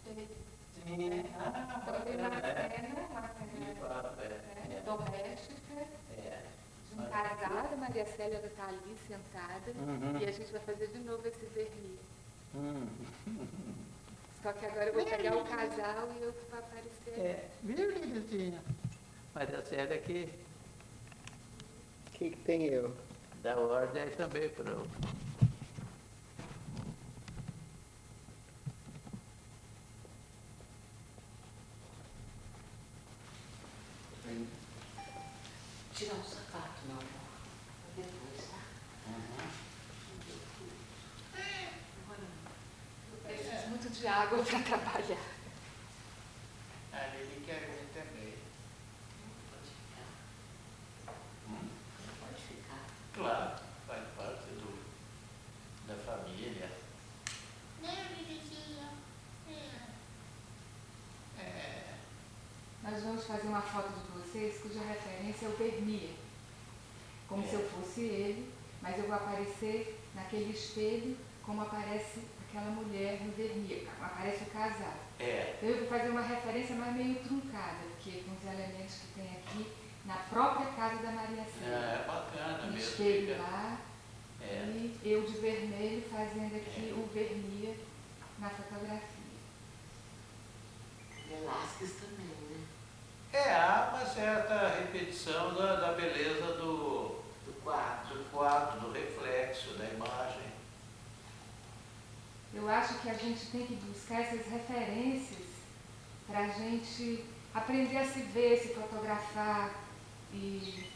Sim, Então tem uma cena doméstica, de um casal, a Maria Célia está ali sentada, e a gente vai fazer de novo esse verniz. Só que agora eu vou pegar o casal e eu vou aparecer. Viu, Lilizinha? Maria Célia que que tem eu? dá ordem aí também para o... Tirar o sapato, meu amor. Depois, tá? Eu preciso muito de água para trabalhar. A Lili quer ver também. Pode ficar. Pode ficar. Claro, faz parte da família. Nós vamos fazer uma foto de vocês cuja referência é o Vernier. Como se eu fosse ele, mas eu vou aparecer naquele espelho como aparece aquela mulher no Vernier, aparece o casal. Então eu vou fazer uma referência mais meio truncada, porque com os elementos que tem aqui na própria casa da Maria Célia. É bacana Um mesmo. espelho lá, e eu de vermelho fazendo aqui o Vernier na fotografia. Velázquez também, né? Há uma certa repetição da beleza do quadro, do reflexo, da imagem. Eu acho que a gente tem que buscar essas referências para a gente aprender a se ver, se fotografar e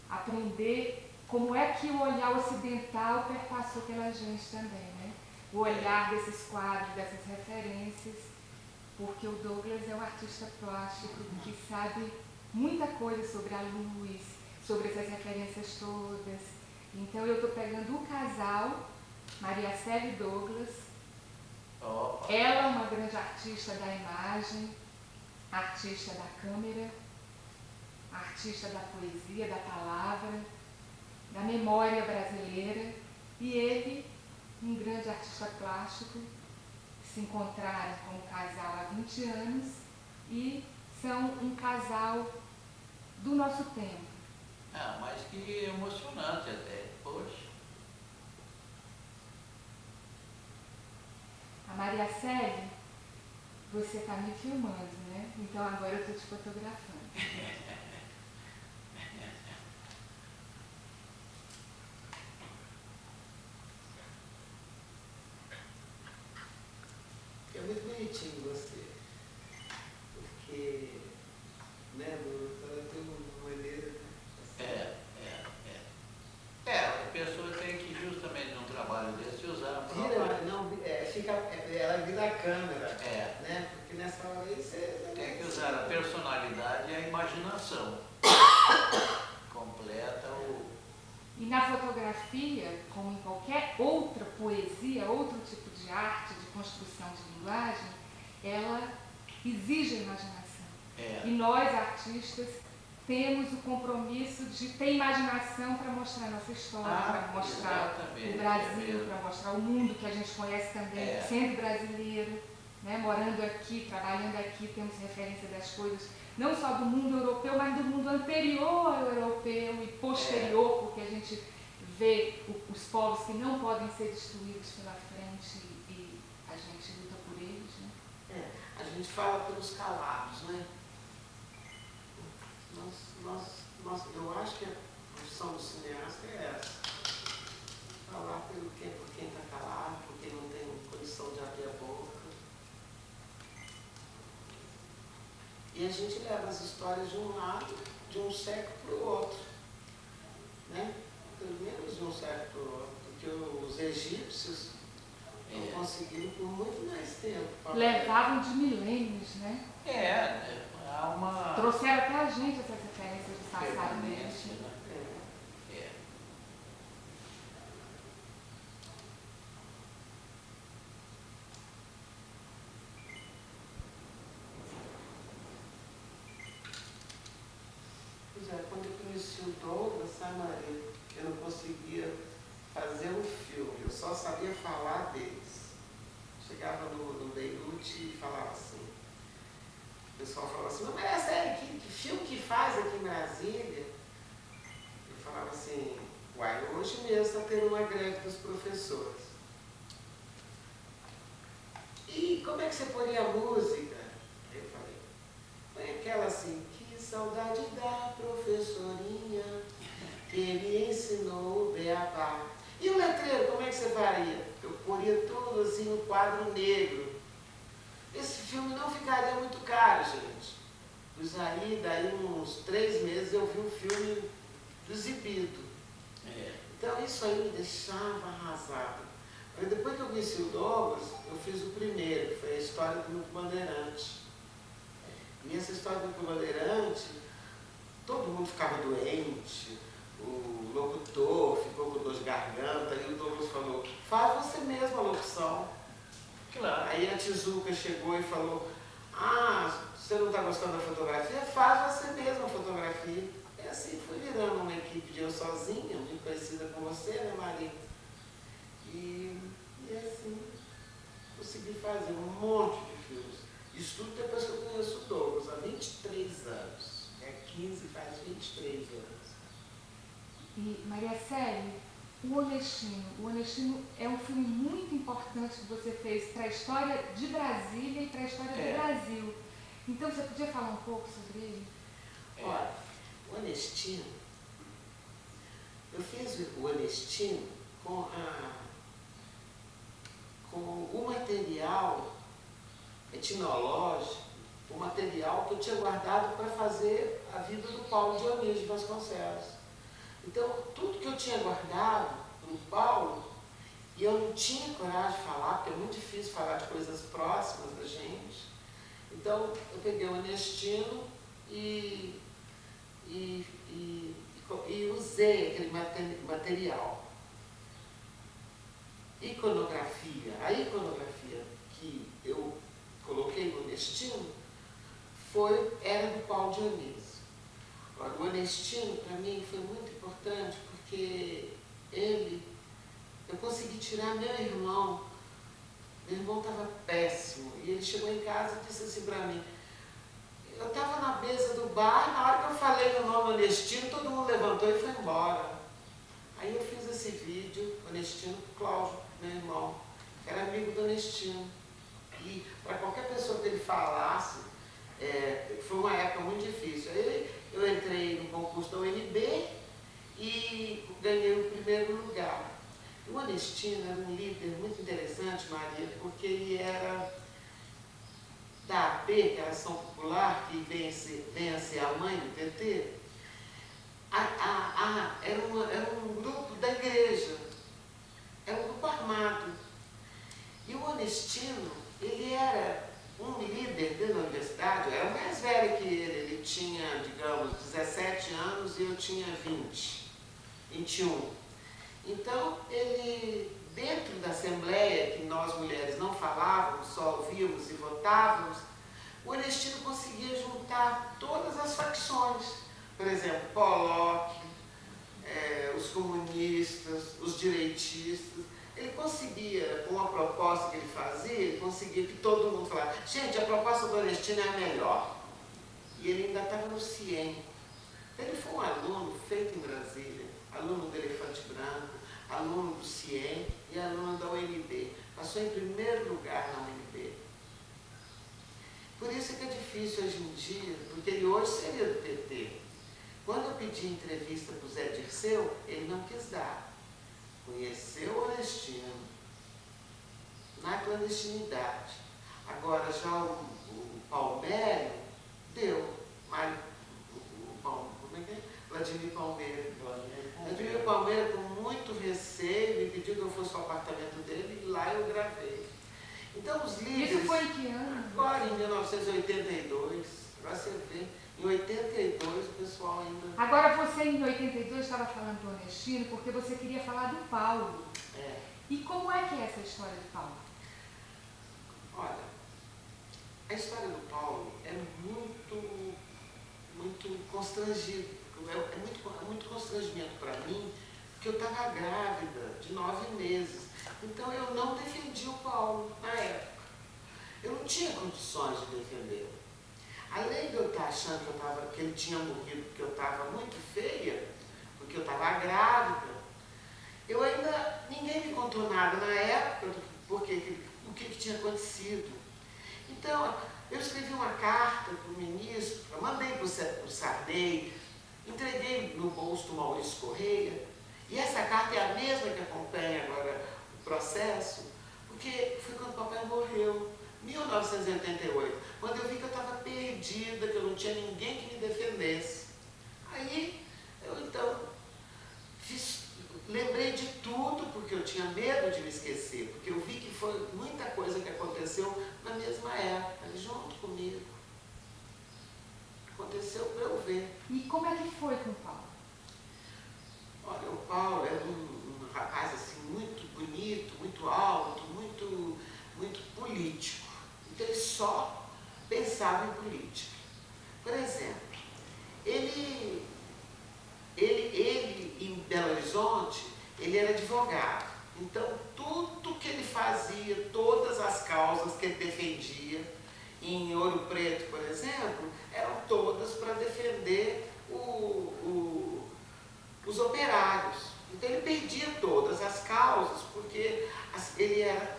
aprender como é que o olhar ocidental perpassou pela gente também, né? O olhar desses quadros, dessas referências, porque o Douglas é um artista plástico que sabe muita coisa sobre a luz, sobre essas referências todas. Então eu estou pegando o casal, Maria Célia e Douglas. Ela é uma grande artista da imagem, artista da câmera, artista da poesia, da palavra, da memória brasileira, e ele, um grande artista plástico, se encontraram como casal há 20 anos e são um casal do nosso tempo. Mas que emocionante até, poxa. A Maria Célia, você está me filmando, né? Então agora eu estou te fotografando. É muito bonitinho você, porque, né, ela tem uma maneira... A pessoa tem que, justamente num trabalho desse, usar a própria... ela vira a câmera, É. né, porque nessa hora aí você... Tem que usar a personalidade e a imaginação. Completa o... E na fotografia, como em qualquer outra poesia, outro tipo de arte, de construção de linguagem, ela exige a imaginação. E nós, artistas, temos o compromisso de ter imaginação para mostrar a nossa história, para mostrar o Brasil, para mostrar o mundo que a gente conhece também, sendo brasileiro, né, morando aqui, trabalhando aqui, temos referência das coisas, não só do mundo europeu, mas do mundo anterior ao europeu e posterior, porque a gente vê os povos que não podem ser destruídos pela frente e a gente luta por eles, né? A gente fala pelos calados, né? Eu acho que a função do cineasta é essa. Falar por quem está calado, por quem não tem condição de abrir a boca. E a gente leva as histórias de um lado, de um século para o outro. Né? Pelo menos de um século para o outro. Porque os egípcios não conseguiram por muito mais tempo. Levavam de milênios, né? Há uma... Trouxeram até a gente essas referências do passado deles. Quando eu conheci o Douglas, sabe, Maria, eu não conseguia fazer um filme, eu só sabia falar deles. chegava no Beirute e falava assim, o pessoal falava assim, mas é sério, que filme que faz aqui em Brasília? Eu falava assim, uai, hoje mesmo está tendo uma greve dos professores. E como é que você poria a música? Eu falei, põe aquela assim, que saudade da professorinha que me ensinou o beabá. E o letreiro, como é que você faria? Eu poria tudo assim no quadro negro. Esse filme não ficaria muito caro, gente. Usaria, daí uns 3 meses eu vi um filme exibido. Então isso aí me deixava arrasado. Mas depois que eu conheci o Douglas, eu fiz o primeiro, que foi a história do Grupo Bandeirante. E essa história do Grupo Bandeirante, todo mundo ficava doente, o locutor ficou com dor de garganta, e o Douglas falou, faz você mesmo a locução. Claro. Aí a Tizuka chegou e falou, você não está gostando da fotografia? Faz você mesmo a fotografia. E assim fui virando uma equipe de eu sozinha, muito parecida com você, né, Maria? E assim, consegui fazer um monte de filmes. Isso tudo depois que eu conheço o Douglas, há 23 anos. 15 faz 23 anos. E, Maria Célia, O Honestino é um filme muito importante que você fez para a história de Brasília e para a história do Brasil. Então, você podia falar um pouco sobre ele? Olha, o Honestino, eu fiz o Honestino com o material etnológico, o material que eu tinha guardado para fazer a vida do Paulo Dionísio de Vasconcelos. Então, tudo que eu tinha guardado no Paulo, e eu não tinha coragem de falar, porque é muito difícil falar de coisas próximas da gente. Então, eu peguei o Honestino e usei aquele material. Iconografia. A iconografia que eu coloquei no Honestino era do Paulo Dionísio. Agora, o Honestino, para mim, foi muito importante porque eu consegui tirar meu irmão. Meu irmão estava péssimo e ele chegou em casa e disse assim para mim, eu estava na mesa do bar, na hora que eu falei o nome Honestino, todo mundo levantou e foi embora. Aí eu fiz esse vídeo, Honestino, para o Cláudio, meu irmão, que era amigo do Honestino. E para qualquer pessoa que ele falasse, foi uma época muito difícil. Aí eu entrei no concurso da UNB e ganhei o primeiro lugar. O Honestino era um líder muito interessante, Maria, porque ele era da AP, que era a Ação Popular, que vem a ser a mãe do PT. Era um grupo da igreja, era um grupo armado. E o Honestino, ele era um líder dentro da universidade, eu era mais velho que ele tinha, digamos, 17 anos e eu tinha 21. Então, ele, dentro da Assembleia, que nós mulheres não falávamos, só ouvíamos e votávamos, o Honestino conseguia juntar todas as facções. Por exemplo, Pollock, os comunistas, os direitistas. Ele conseguia, com a proposta que ele fazia, ele conseguia que todo mundo falasse, gente, a proposta do Honestino é a melhor. E ele ainda estava no CIEM. Ele foi um aluno feito em Brasília, aluno do Elefante Branco, aluno do CIEM e aluno da UNB. Passou em primeiro lugar na UNB. Por isso que é difícil hoje em dia, porque ele hoje seria do PT. Quando eu pedi entrevista para o Zé Dirceu, ele não quis dar. Conheceu o Honestino na clandestinidade. Agora já o Palmério deu, mas como é que é? Vladimir Palmeiro. Vladimir Palmeiro, com muito receio, me pediu que eu fosse para o apartamento dele e lá eu gravei. Então os líderes... Isso foi em que ano? Agora, em 1982, agora você vê, em 82 o pessoal ainda... Agora você em 82 estava falando do Honestino porque você queria falar do Paulo. E como é que é essa história do Paulo? Olha, a história do Paulo é muito constrangido. É muito constrangimento para mim, porque eu estava grávida de 9 meses. Então eu não defendi o Paulo na época. Eu não tinha condições de defendê-lo. Além de eu estar achando que ele tinha morrido porque eu estava muito feia, porque eu estava grávida, eu ainda, ninguém me contou nada na época o que tinha acontecido. Então, eu escrevi uma carta para o ministro, eu mandei para o Sarney, entreguei no bolso do Maurício Correia, e essa carta é a mesma que acompanha agora o processo, porque foi quando o papai morreu, 1988, quando eu vi que eu estava perdida, que eu não tinha ninguém que me defendesse. Aí, eu então, lembrei de tudo, porque eu tinha medo de me esquecer, porque eu vi que foi muita coisa que aconteceu na mesma época, junto comigo. Aconteceu para eu ver. E como é que foi com o Paulo? Olha, o Paulo era um rapaz assim, muito bonito, muito alto, muito político. Então ele só pensava em política. Por exemplo, ele em Belo Horizonte, ele era advogado. Então, tudo que ele fazia, todas as causas que ele defendia, em Ouro Preto, por exemplo, eram todas para defender os operários. Então, ele perdia todas as causas, porque ele era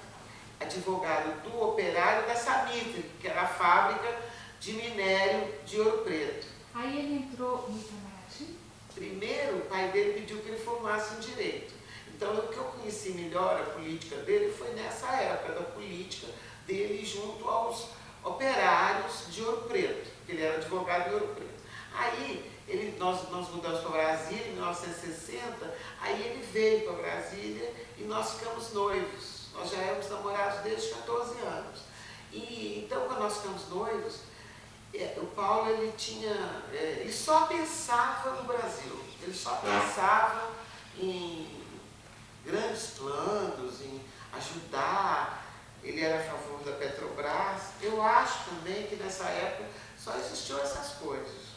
advogado do operário da Samitri, que era a fábrica de minério de Ouro Preto. Aí ele entrou no Itamaraty? Primeiro, o pai dele pediu que ele formasse em Direito. Então, o que eu conheci melhor a política dele foi nessa época da política dele junto aos operários de Ouro Preto, porque ele era advogado de Ouro Preto. Aí, nós mudamos para Brasília em 1960, aí ele veio para Brasília e nós ficamos noivos. Nós já éramos namorados desde os 14 anos. E, então, quando nós ficamos noivos, o Paulo, ele só pensava no Brasil, ele só pensava em grandes planos, em ajudar, ele era a favor da Petrobras. Eu acho também que nessa época só existiam essas coisas,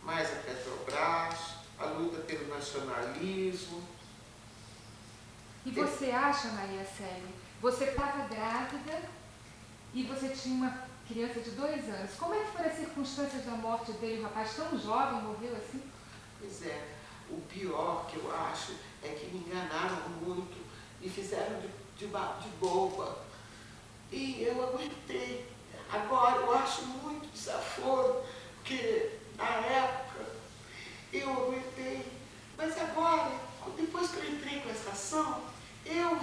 mais a Petrobras, a luta pelo nacionalismo. E você acha, Maria Célia, você estava grávida e você tinha uma criança de 2 anos. Como é que foram as circunstâncias da morte dele? Um rapaz tão jovem morreu assim? Pois é, o pior que eu acho é que me enganaram muito, me fizeram de boba. E eu aguentei. Agora eu acho muito desaforo, porque na época eu aguentei. Mas agora, depois que eu entrei com essa ação, eu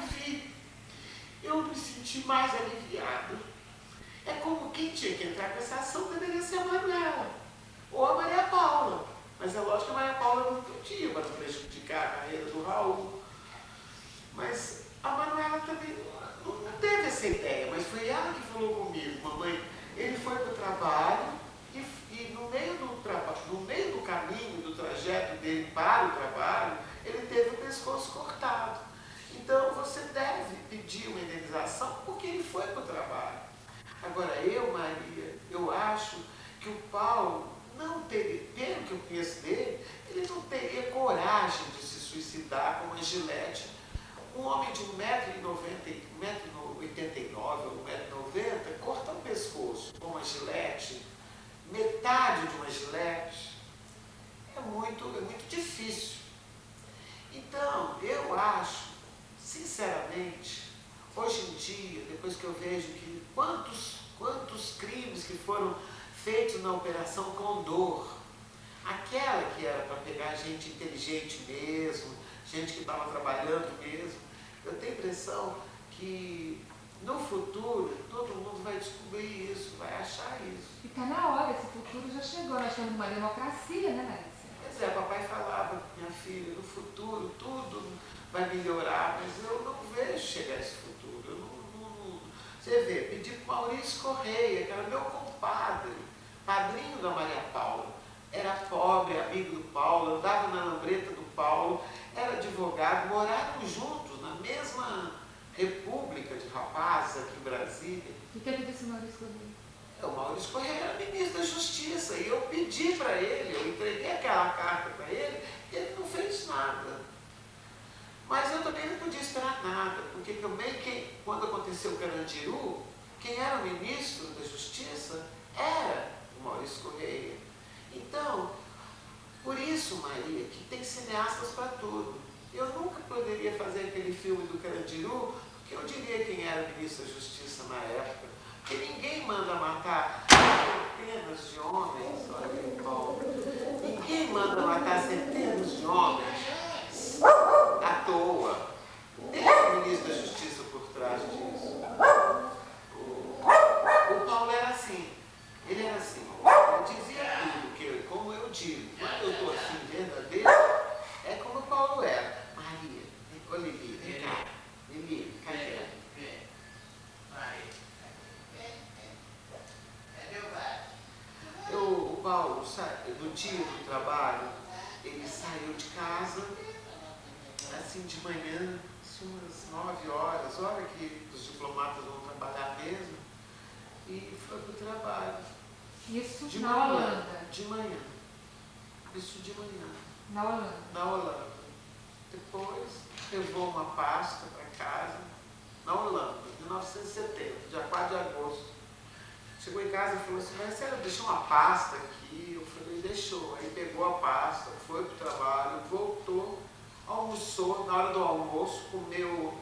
me senti mais aliviada. É como quem tinha que entrar com essa ação deveria ser a Manuela, ou a Maria Paula. Mas é lógico que a Maria Paula não podia, para não prejudicar a carreira do Raul. Mas a Manuela também não teve essa ideia, mas foi ela que falou comigo: mamãe, ele foi para o trabalho e no meio do caminho, do trajeto dele para o trabalho, ele teve o pescoço cortado. Então você deve pedir uma indenização porque ele foi para o trabalho. Agora, Maria, eu acho que o Paulo não teria, pelo que eu conheço dele, ele não teria coragem de se suicidar com uma gilete. Um homem de 1,89 m ou 1,90 m, cortar o pescoço com uma gilete, metade de uma gilete, é muito difícil. Então, eu acho, sinceramente, hoje em dia, depois que eu vejo que quantos crimes que foram feitos na Operação Condor, aquela que era para pegar gente inteligente mesmo, gente que estava trabalhando mesmo, eu tenho a impressão que no futuro todo mundo vai descobrir isso, vai achar isso. E está na hora, esse futuro já chegou, nós estamos numa democracia, né, Larissa? Pois é, papai falava, minha filha, no futuro tudo vai melhorar, mas eu não vejo chegar esse futuro. Você vê, pedi para o Maurício Correia, que era meu compadre, padrinho da Maria Paula. Era pobre, amigo do Paulo, andava na lambreta do Paulo, era advogado, moraram juntos na mesma república de rapazes aqui em Brasília. O que é que disse o Maurício Correia? O Maurício Correia era ministro da Justiça e eu pedi para ele, eu entreguei aquela carta para ele e ele não fez nada. podia esperar nada, porque também quando aconteceu o Carandiru, quem era o ministro da Justiça era o Maurício Correia. Então, por isso, Maria, que tem cineastas para tudo. Eu nunca poderia fazer aquele filme do Carandiru, porque eu diria quem era o ministro da Justiça na época. Porque ninguém manda matar centenas de homens, olha que bom. Ninguém manda matar centenas de homens à toa. Tem o ministro da Justiça por trás disso. O Paulo era assim. Ele era assim. Ele dizia tudo, que, como eu digo, quando eu estou assim verdadeiro, é como o Paulo era. Maria, ô Lili, vem cá. Lili, cadê? O Paulo, no dia do trabalho, ele saiu de casa, assim de manhã, umas 9 horas, hora que os diplomatas vão trabalhar mesmo, e foi para o trabalho. Isso De na manhã, Holanda. de manhã. Isso de manhã. Na Holanda. Na Holanda. Depois, levou uma pasta para casa, na Holanda, em 1970, dia 4 de agosto. Chegou em casa e falou assim, mas sério, deixou uma pasta aqui. Eu falei, deixou. Aí pegou a pasta, foi para o trabalho, voltou, almoçou, na hora do almoço, comeu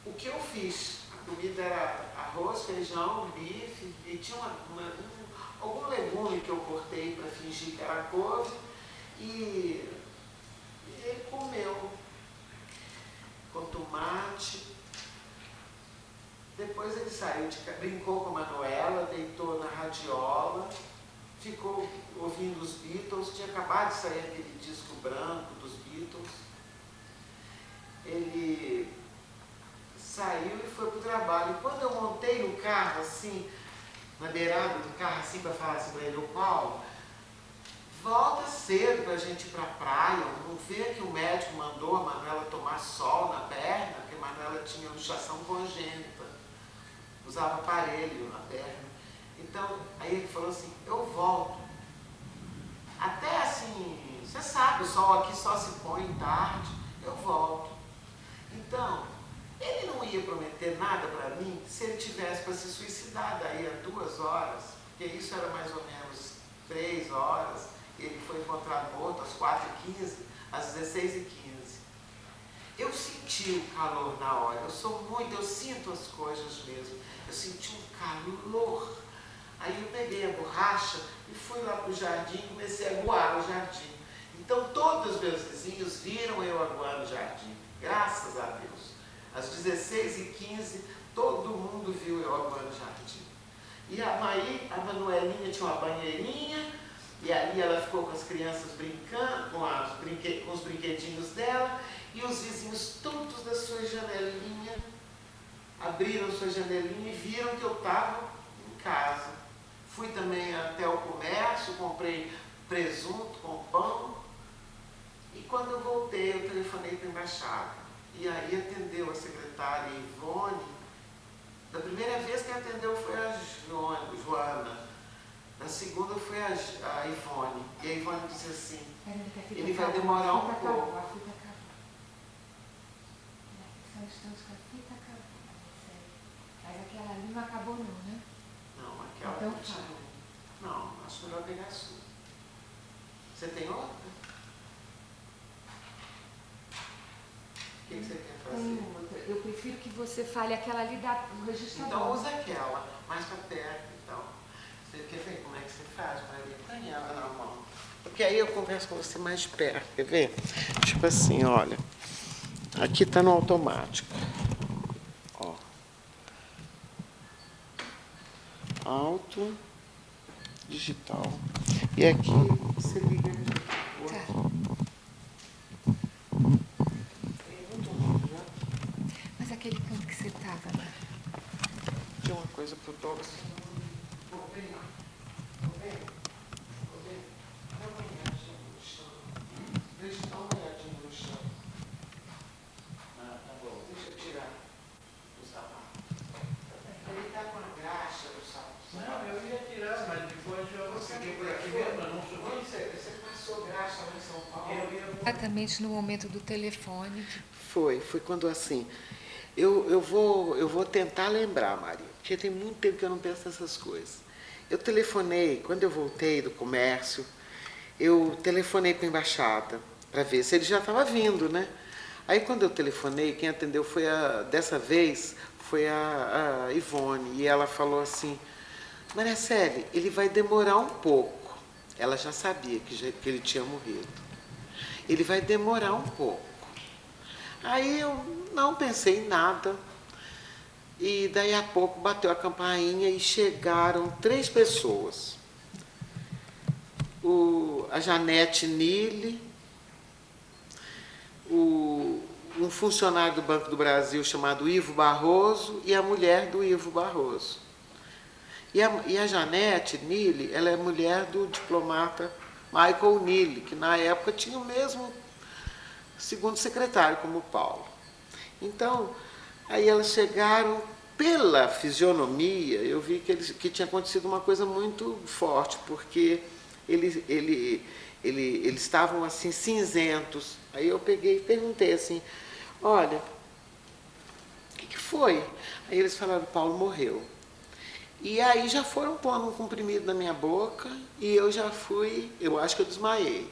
o que eu fiz. A comida era arroz, feijão, bife, e tinha algum legume que eu cortei para fingir que era couve, e ele comeu com tomate. Depois ele saiu, brincou com a Manuela, deitou na radiola, ficou ouvindo os Beatles, tinha acabado de sair aquele disco branco dos Beatles. Ele saiu e foi para o trabalho. E quando eu montei no carro, assim, na beirada do carro, assim, para falar assim para ele, ô Paulo, volta cedo para a gente ir para a praia, não vê que o médico mandou a Manuela tomar sol na perna, porque a Manuela tinha luxação congênita, usava aparelho na perna. Então, aí ele falou assim, eu volto. Até assim, você sabe, o sol aqui só se põe tarde, eu volto. Então, ele não ia prometer nada para mim se ele tivesse para se suicidar daí a 2 horas, porque isso era mais ou menos 3 horas, ele foi encontrado morto às 4h15, às 16h15. Eu senti o calor na hora, eu sinto as coisas mesmo, eu senti um calor. Aí eu peguei a borracha e fui lá para o jardim e comecei a aguar o jardim. Então todos os meus vizinhos viram eu aguando o jardim, graças a Deus. Às 16h15, todo mundo viu eu aguando o jardim. E a Manuelinha tinha uma banheirinha, e ali ela ficou com as crianças brincando, com os brinquedinhos dela, e os vizinhos todos da sua janelinha abriram sua janelinha e viram que eu estava em casa. Fui também até o comércio, comprei presunto com pão, e quando eu voltei, eu telefonei para a embaixada. E aí atendeu a secretária Ivone. Da primeira vez que atendeu foi a Joana. Na segunda foi a Ivone. E a Ivone disse assim, ele vai demorar um pouco. A fita acabou. São instantes que a fita acabou. Mas aquela ali não acabou não, né? Não, aquela então, continua. Não, acho melhor pegar a sua. Você tem outra? O que você quer fazer? Tem outra. Eu prefiro que você fale aquela ali do registrador. Então usa aquela, mais para perto. Então, você quer ver como é que você faz, Maria? Põe ela na mão. Porque aí eu converso com você mais de perto, quer ver? Tipo assim, olha. Aqui está no automático. Ó. Auto, digital. E aqui você liga de Mas aquele canto que você estava, né? Tem uma coisa pro Douglas. Dá uma olhadinha no chão. Deixa eu dar uma olhadinha no chão. Ah, tá bom. Deixa eu tirar o sapato. Ele está com a graxa do sapato. Não, eu ia tirar, mas depois eu Você fiquei por aqui mesmo, eu não subi. Você passou graxa lá em São Paulo? Eu ia exatamente no momento do telefone? Foi quando assim. Eu vou tentar lembrar, Maria, porque tem muito tempo que eu não penso nessas coisas. Eu telefonei, quando eu voltei do comércio, eu telefonei para a embaixada para ver se ele já estava vindo, né? Aí quando eu telefonei, quem atendeu dessa vez foi a Ivone, e ela falou assim: Maria Célia, ele vai demorar um pouco. Ela já sabia que ele tinha morrido. Ele vai demorar um pouco. Aí eu não pensei em nada. E daí a pouco bateu a campainha e chegaram 3 pessoas. A Janete Nille, um funcionário do Banco do Brasil chamado Ivo Barroso e a mulher do Ivo Barroso. E a Janete Nille, ela é mulher do diplomata Michael Nille, que na época tinha o mesmo segundo secretário como o Paulo. Então, aí elas chegaram, pela fisionomia, eu vi que tinha acontecido uma coisa muito forte, porque eles estavam assim cinzentos. Aí eu peguei e perguntei assim: olha, o que foi? Aí eles falaram: Paulo morreu. E aí já foram pondo um comprimido na minha boca e eu acho que eu desmaiei.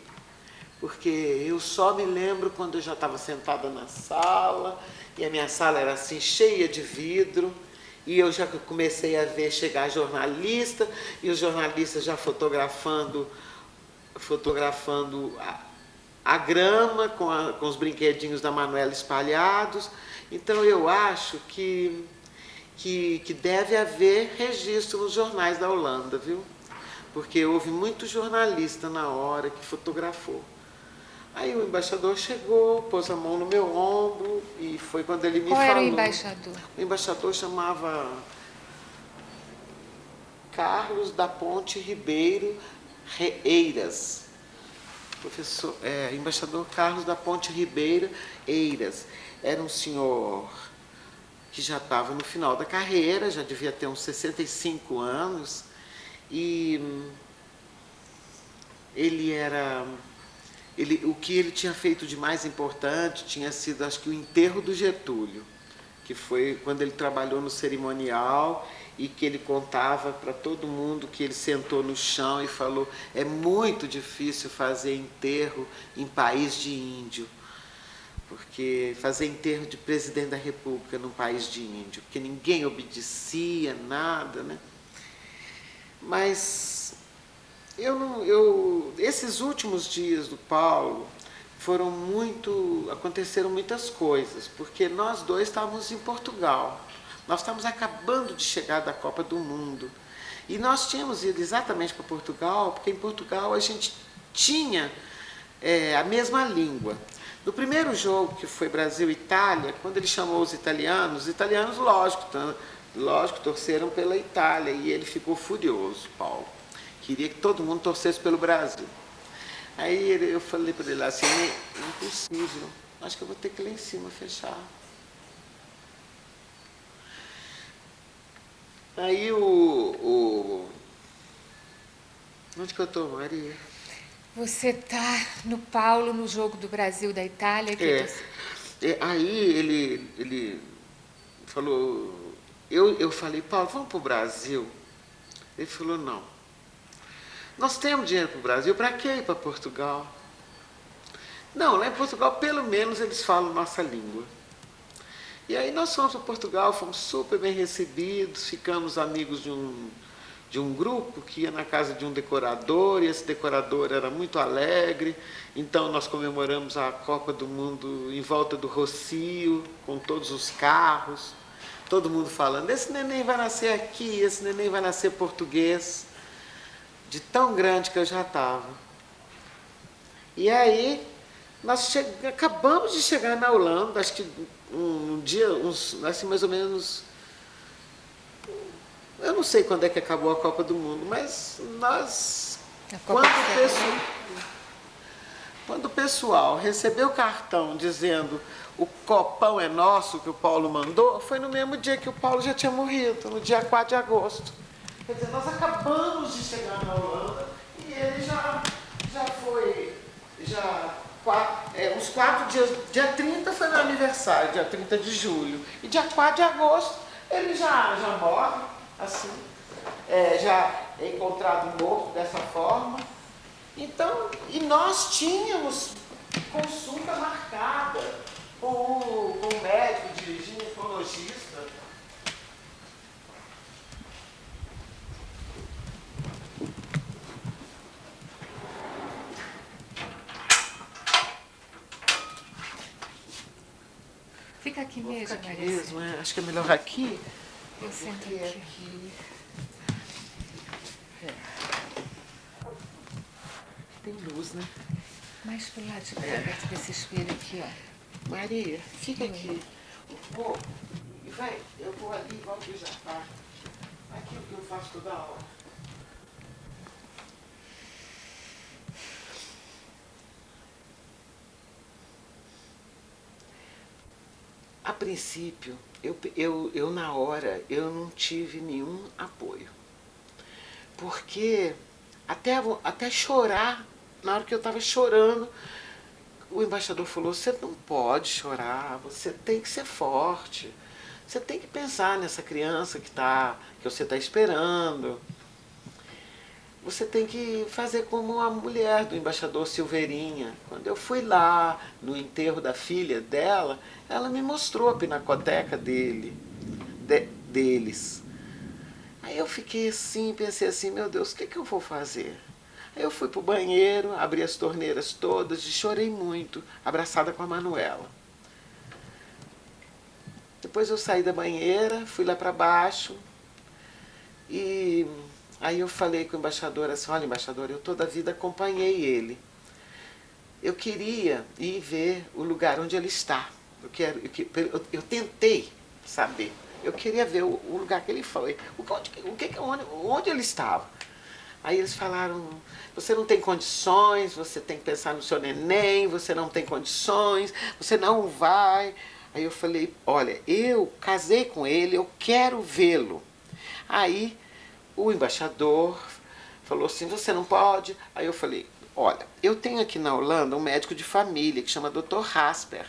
Porque eu só me lembro quando eu já estava sentada na sala, e a minha sala era assim, cheia de vidro, e eu já comecei a ver chegar jornalista, e os jornalistas já fotografando a grama com os brinquedinhos da Manuela espalhados. Então eu acho que deve haver registro nos jornais da Holanda, viu? Porque houve muito jornalista na hora que fotografou. Aí o embaixador chegou, pôs a mão no meu ombro e foi quando ele me falou. Qual era o embaixador? O embaixador chamava Carlos da Ponte Ribeiro Eiras. Embaixador Carlos da Ponte Ribeiro Eiras. Era um senhor que já estava no final da carreira, já devia ter uns 65 anos, e o que ele tinha feito de mais importante tinha sido, acho que, o enterro do Getúlio, que foi quando ele trabalhou no cerimonial e que ele contava para todo mundo que ele sentou no chão e falou: é muito difícil fazer enterro em país de índio, porque fazer enterro de presidente da República num país de índio, porque ninguém obedecia, nada, né? Mas esses últimos dias do Paulo aconteceram muitas coisas, porque nós dois estávamos em Portugal. Nós estávamos acabando de chegar da Copa do Mundo. E nós tínhamos ido exatamente para Portugal, porque em Portugal a gente tinha a mesma língua. No primeiro jogo, que foi Brasil-Itália, quando ele chamou os italianos, lógico, torceram pela Itália, e ele ficou furioso, Paulo. Queria que todo mundo torcesse pelo Brasil. Aí eu falei para ele assim: é impossível, acho que eu vou ter que ir lá em cima fechar. Aí onde que eu estou, Maria? Você está no Paulo, no jogo do Brasil da Itália? Aí ele falou, eu falei: Paulo, vamos para o Brasil? Ele falou: não. Nós temos dinheiro para o Brasil, para quê ir para Portugal? Não, lá em Portugal pelo menos eles falam nossa língua. E aí nós fomos para Portugal, fomos super bem recebidos, ficamos amigos de um grupo que ia na casa de um decorador, e esse decorador era muito alegre. Então nós comemoramos a Copa do Mundo em volta do Rocio, com todos os carros, todo mundo falando: esse neném vai nascer aqui, esse neném vai nascer português. De tão grande que eu já estava. E aí, nós acabamos de chegar na Holanda, acho que um dia, assim, mais ou menos, eu não sei quando é que acabou a Copa do Mundo, mas quando o pessoal recebeu o cartão dizendo: o copão é nosso, que o Paulo mandou, foi no mesmo dia que o Paulo já tinha morrido, no dia 4 de agosto. Quer dizer, nós acabamos de chegar na Holanda e ele já foi Os 4 dias, dia 30 foi meu aniversário, dia 30 de julho. E dia 4 de agosto ele já morre, assim. Já é encontrado morto dessa forma. Então, e nós tínhamos consulta marcada com o médico, de ginecologista. Fica aqui Vou mesmo, ficar aqui Maria. mesmo, acho que é melhor aqui. Eu sento Porque aqui. tem luz, né? Mais pro lado de cá, perto desse espelho aqui, ó. Maria, fica aqui. Eu vou ali e volto já, tá? Aquilo que eu faço toda hora. A princípio, eu na hora, eu não tive nenhum apoio. Porque até chorar, na hora que eu estava chorando, o embaixador falou, você não pode chorar, você tem que ser forte. Você tem que pensar nessa criança que você está esperando. Você tem que fazer como a mulher do embaixador Silveirinha. Quando eu fui lá no enterro da filha dela, ela me mostrou a pinacoteca deles. Aí eu fiquei assim, pensei assim, meu Deus, o que eu vou fazer? Aí eu fui pro banheiro, abri as torneiras todas e chorei muito, abraçada com a Manuela. Depois eu saí da banheira, fui lá para baixo e aí eu falei com o embaixador assim, olha embaixador, eu toda a vida acompanhei ele. Eu queria ir ver o lugar onde ele está. Eu tentei saber. Eu queria ver o lugar que ele foi. Onde ele estava. Aí eles falaram, você não tem condições, você tem que pensar no seu neném, você não tem condições, você não vai. Aí eu falei, olha, eu casei com ele, eu quero vê-lo. Aí o embaixador falou assim, você não pode? Aí eu falei, olha, eu tenho aqui na Holanda um médico de família que chama Dr. Rasper.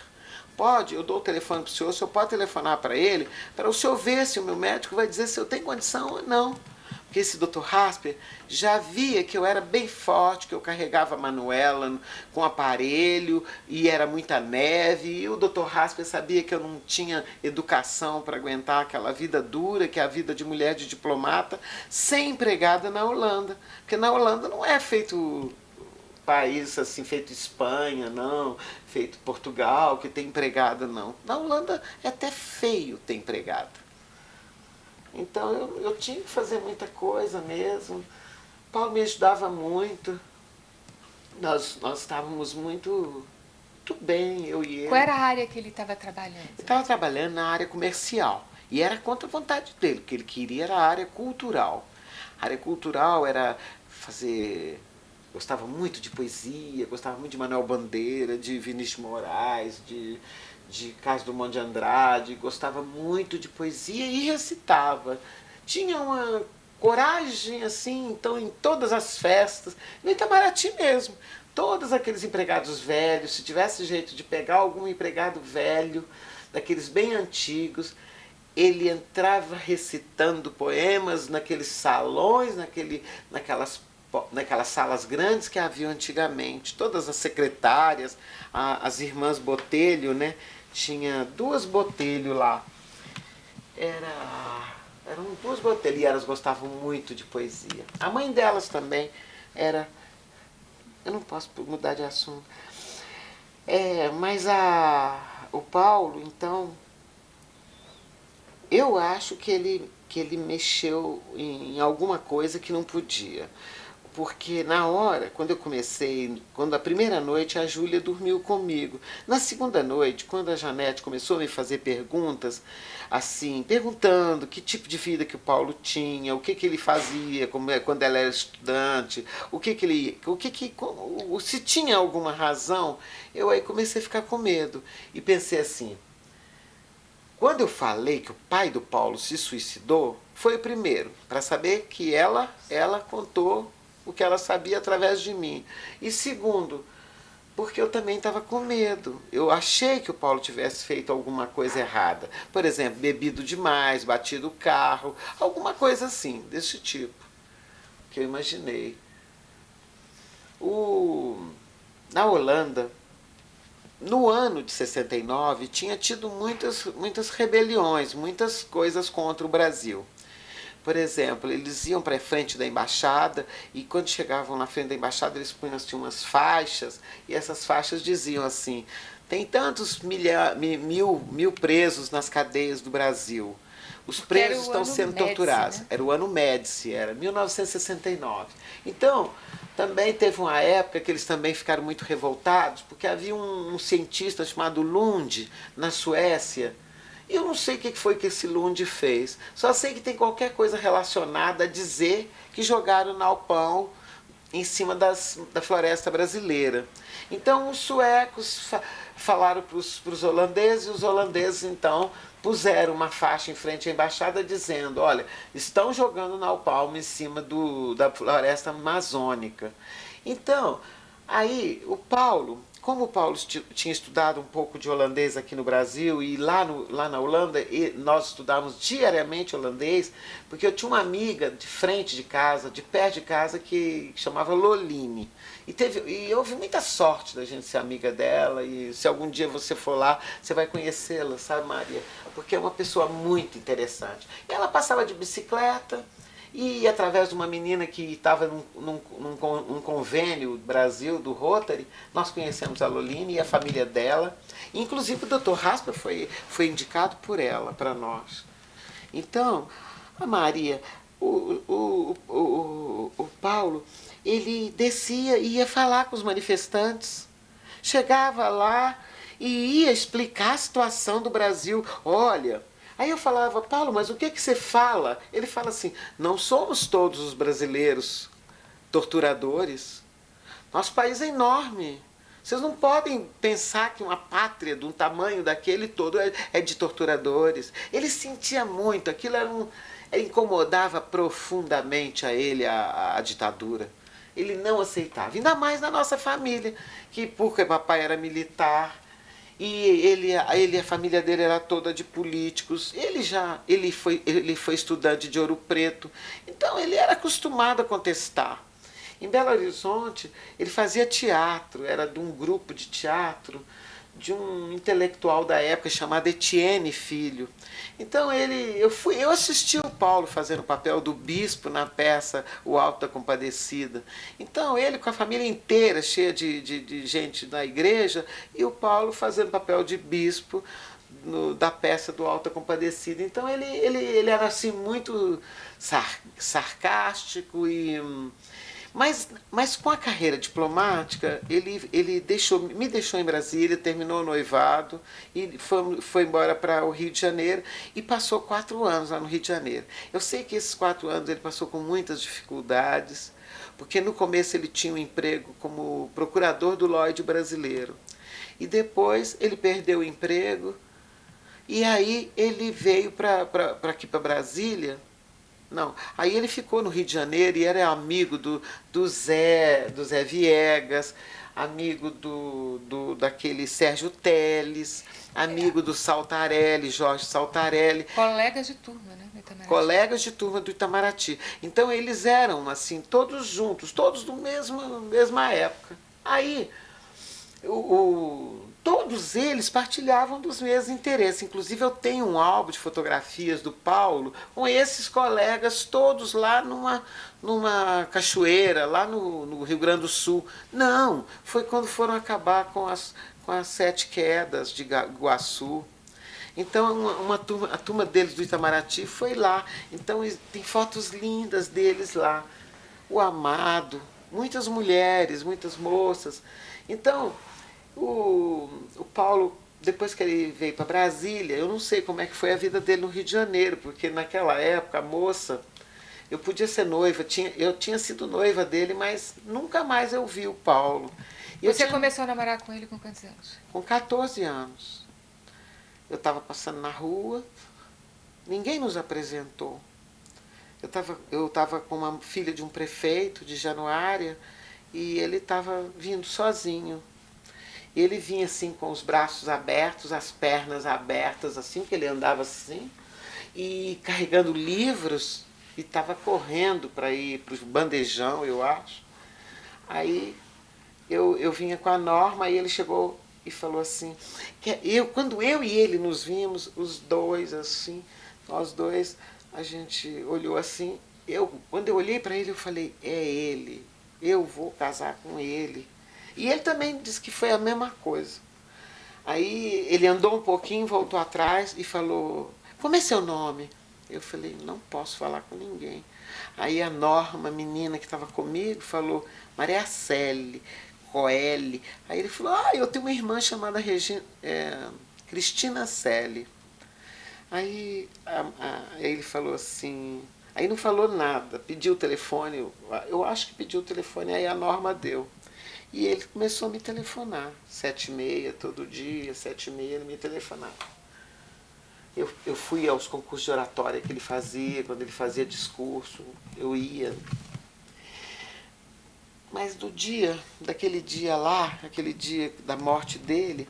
Pode, eu dou o telefone para o senhor pode telefonar para ele, para o senhor ver se o meu médico vai dizer se eu tenho condição ou não. Porque esse Dr. Rasper já via que eu era bem forte, que eu carregava a Manuela com aparelho e era muita neve. E o Dr. Rasper sabia que eu não tinha educação para aguentar aquela vida dura, que é a vida de mulher de diplomata, sem empregada na Holanda. Porque na Holanda não é feito país assim, feito Espanha, não, feito Portugal, que tem empregada, não. Na Holanda é até feio ter empregada. Então eu tinha que fazer muita coisa mesmo. Paulo me ajudava muito. Nós estávamos muito bem, eu e ele. Qual era a área que ele estava trabalhando? Ele estava trabalhando na área comercial. E era contra a vontade dele, o que ele queria era a área cultural. A área cultural era fazer... Gostava muito de poesia, gostava muito de Manuel Bandeira, de Vinícius de Moraes, de Carlos Drummond de Andrade, gostava muito de poesia e recitava. Tinha uma coragem assim, então em todas as festas, no Itamaraty mesmo, todos aqueles empregados velhos, se tivesse jeito de pegar algum empregado velho, daqueles bem antigos, ele entrava recitando poemas naqueles salões, naquelas salas grandes que havia antigamente. Todas as secretárias, as irmãs Botelho, né? Tinha 2 Botelho lá. Eram 2 Botelho e elas gostavam muito de poesia. A mãe delas também era... Eu não posso mudar de assunto. Mas o Paulo, então... Eu acho que ele mexeu em alguma coisa que não podia. Porque na hora, quando eu comecei, quando a primeira noite a Júlia dormiu comigo. Na segunda noite, quando a Janete começou a me fazer perguntas, assim, perguntando que tipo de vida que o Paulo tinha, o que ele fazia quando ela era estudante, se tinha alguma razão, eu aí comecei a ficar com medo. E pensei assim, quando eu falei que o pai do Paulo se suicidou, foi o primeiro, para saber que ela contou o que ela sabia através de mim. E segundo, porque eu também estava com medo. Eu achei que o Paulo tivesse feito alguma coisa errada. Por exemplo, bebido demais, batido o carro, alguma coisa assim, desse tipo, que eu imaginei. Na Holanda, no ano de 69, tinha tido muitas rebeliões, muitas coisas contra o Brasil. Por exemplo, eles iam para a frente da embaixada e quando chegavam na frente da embaixada eles punham assim, umas faixas e essas faixas diziam assim: tem tantos mil presos nas cadeias do Brasil. Os Porque era presos o estão ano sendo Médici, torturados. né? Era o ano Médici, era 1969. Então, também teve uma época que eles também ficaram muito revoltados, porque havia um cientista chamado Lund, na Suécia. E eu não sei o que foi que esse Lund fez. Só sei que tem qualquer coisa relacionada a dizer que jogaram naupão em cima da floresta brasileira. Então os suecos falaram para os holandeses, e os holandeses então puseram uma faixa em frente à embaixada dizendo: olha, estão jogando napalm em cima da floresta amazônica. Então, aí como o Paulo tinha estudado um pouco de holandês aqui no Brasil e lá na Holanda nós estudávamos diariamente holandês, porque eu tinha uma amiga de frente de casa, de perto de casa, que chamava Loline. E houve muita sorte da gente ser amiga dela, e se algum dia você for lá, você vai conhecê-la, sabe, Maria? Porque é uma pessoa muito interessante. E ela passava de bicicleta, e através de uma menina que estava num convênio Brasil do Rotary, nós conhecemos a Loline e a família dela. Inclusive o Dr. Raspa foi indicado por ela para nós. Então, a Maria, o Paulo, ele descia e ia falar com os manifestantes. Chegava lá e ia explicar a situação do Brasil. Olha, aí eu falava: Paulo, mas o que você fala? Ele fala assim: não somos todos os brasileiros torturadores. Nosso país é enorme. Vocês não podem pensar que uma pátria de um tamanho daquele todo é de torturadores. Ele sentia muito, incomodava profundamente a ele a ditadura. Ele não aceitava, ainda mais na nossa família, porque papai era militar, e a família dele era toda de políticos. Ele foi estudante de Ouro Preto, então ele era acostumado a contestar. Em Belo Horizonte, ele fazia teatro, era de um grupo de teatro de um intelectual da época chamado Etienne Filho. Então eu assisti o Paulo fazendo o papel do bispo na peça O Alto da Compadecida. Então ele com a família inteira, cheia de gente da igreja, e o Paulo fazendo o papel de bispo da peça do Alto da Compadecida. Então ele era assim muito sarcástico mas com a carreira diplomática, ele me deixou em Brasília, terminou o noivado e foi embora para o Rio de Janeiro e passou 4 anos lá no Rio de Janeiro. Eu sei que esses 4 anos ele passou com muitas dificuldades, porque no começo ele tinha um emprego como procurador do Lloyd brasileiro. E depois ele perdeu o emprego e aí ele veio aqui para Brasília. Não, aí ele ficou no Rio de Janeiro e era amigo do Zé Viegas, amigo daquele Sérgio Teles, amigo do Saltarelli, Jorge Saltarelli. Colegas de turma, né? Do Itamaraty. Colegas de turma do Itamaraty. Então eles eram assim, todos juntos, todos do mesma época. Aí todos eles partilhavam dos mesmos interesses. Inclusive eu tenho um álbum de fotografias do Paulo com esses colegas todos lá numa cachoeira, lá no Rio Grande do Sul. Não, foi quando foram acabar com as 7 quedas de Iguaçu. Então a turma deles do Itamaraty foi lá. Então tem fotos lindas deles lá. O Amado, muitas mulheres, muitas moças. Então o Paulo, depois que ele veio para Brasília, eu não sei como é que foi a vida dele no Rio de Janeiro, porque naquela época a moça, eu podia ser noiva, eu tinha sido noiva dele, mas nunca mais eu vi o Paulo. Você começou a namorar com ele com quantos anos? Com 14 anos. Eu estava passando na rua, ninguém nos apresentou. Eu estava com uma filha de um prefeito de Januária e ele estava vindo sozinho. ele vinha assim com os braços abertos, as pernas abertas, assim, que ele andava assim, e carregando livros, e estava correndo para ir para o bandejão, eu acho. Aí eu vinha com a Norma, aí ele chegou e falou assim, quando eu e ele nos vimos, os dois assim, nós dois, a gente olhou assim, quando eu olhei para ele, eu falei, é ele, eu vou casar com ele. E ele também disse que foi a mesma coisa. Aí ele andou um pouquinho, voltou atrás e falou, como é seu nome? Eu falei, não posso falar com ninguém. Aí a Norma, a menina que estava comigo, falou, Maria Célie, Coeli. Aí ele falou, eu tenho uma irmã chamada Cristina Célie. Aí ele falou assim, aí não falou nada, pediu o telefone, eu acho que pediu o telefone, aí a Norma deu. E ele começou a me telefonar, 7h30, todo dia, 7h30 ele me telefonava. Eu fui aos concursos de oratória que ele fazia, quando ele fazia discurso, eu ia. Mas daquele dia lá, aquele dia da morte dele,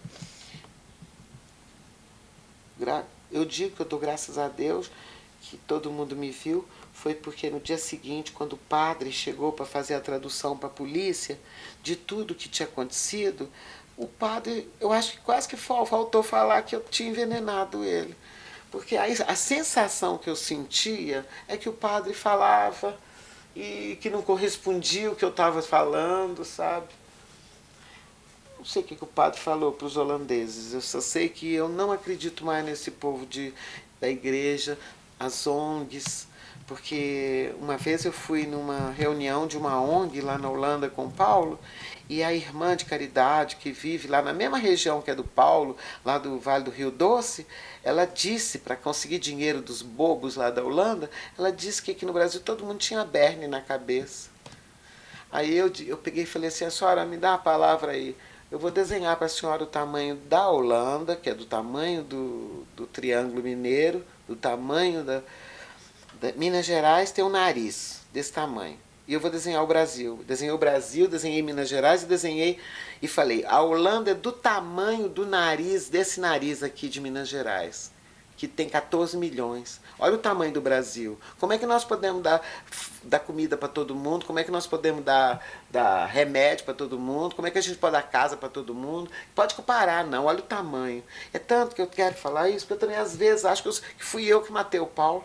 eu digo que eu dou graças a Deus que todo mundo me viu, foi porque no dia seguinte, quando o padre chegou para fazer a tradução para a polícia de tudo que tinha acontecido, o padre, eu acho que quase que faltou falar que eu tinha envenenado ele. Porque a sensação que eu sentia é que o padre falava e que não correspondia o que eu estava falando, sabe? Não sei o que o padre falou para os holandeses, eu só sei que eu não acredito mais nesse povo da igreja, as ONGs, porque uma vez eu fui numa reunião de uma ONG lá na Holanda com o Paulo, e a irmã de caridade que vive lá na mesma região que é do Paulo, lá do Vale do Rio Doce, ela disse, para conseguir dinheiro dos bobos lá da Holanda, ela disse que aqui no Brasil todo mundo tinha berne na cabeça. Aí eu peguei e falei assim, a senhora me dá a palavra aí, eu vou desenhar para a senhora o tamanho da Holanda, que é do tamanho do Triângulo Mineiro, do tamanho da Minas Gerais tem um nariz desse tamanho. E eu vou desenhar o Brasil. Desenhei o Brasil, desenhei Minas Gerais e falei, a Holanda é do tamanho do nariz, desse nariz aqui de Minas Gerais, que tem 14 milhões. Olha o tamanho do Brasil. Como é que nós podemos dar comida para todo mundo? Como é que nós podemos dar remédio para todo mundo? Como é que a gente pode dar casa para todo mundo? Pode comparar, não. Olha o tamanho. É tanto que eu quero falar isso, porque eu também às vezes acho que fui eu que matei o Paulo.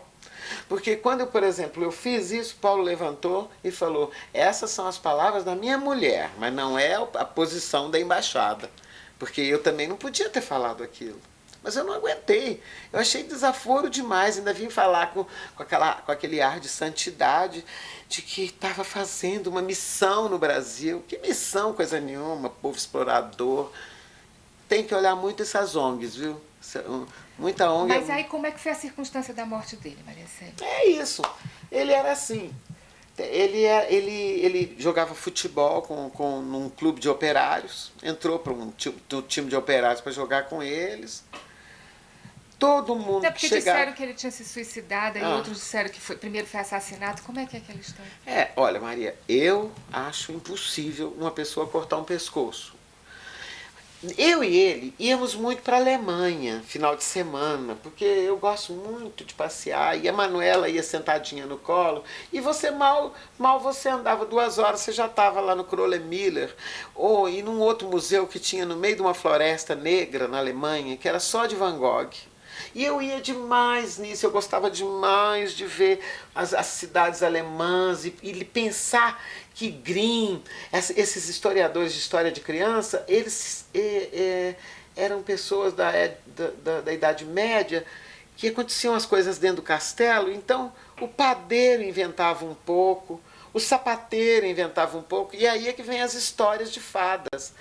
Porque quando, por exemplo, eu fiz isso, Paulo levantou e falou, essas são as palavras da minha mulher, mas não é a posição da embaixada. Porque eu também não podia ter falado aquilo. Mas eu não aguentei. Eu achei desaforo demais. Ainda vim falar com aquele ar de santidade, de que estava fazendo uma missão no Brasil. Que missão, coisa nenhuma, povo explorador. Tem que olhar muito essas ONGs, viu? Muita ONG. Mas aí como é que foi a circunstância da morte dele, Maria Célia? É isso. Ele era assim. Ele jogava futebol num clube de operários. Entrou para um time de operários para jogar com eles. Todo mundo porque disseram que ele tinha se suicidado, e outros disseram que primeiro foi assassinato. Como é que é aquela história? Olha, Maria, eu acho impossível uma pessoa cortar um pescoço. Eu e ele íamos muito para a Alemanha, final de semana, porque eu gosto muito de passear, e a Manuela ia sentadinha no colo, e você mal você andava 2 horas, você já estava lá no Kröller-Müller, ou em um outro museu que tinha no meio de uma floresta negra na Alemanha, que era só de Van Gogh. E eu ia demais nisso, eu gostava demais de ver as cidades alemãs e pensar que Grimm, esses historiadores de história de criança, eles eram pessoas da Idade Média, que aconteciam as coisas dentro do castelo, então o padeiro inventava um pouco, o sapateiro inventava um pouco, e aí é que vem as histórias de fadas.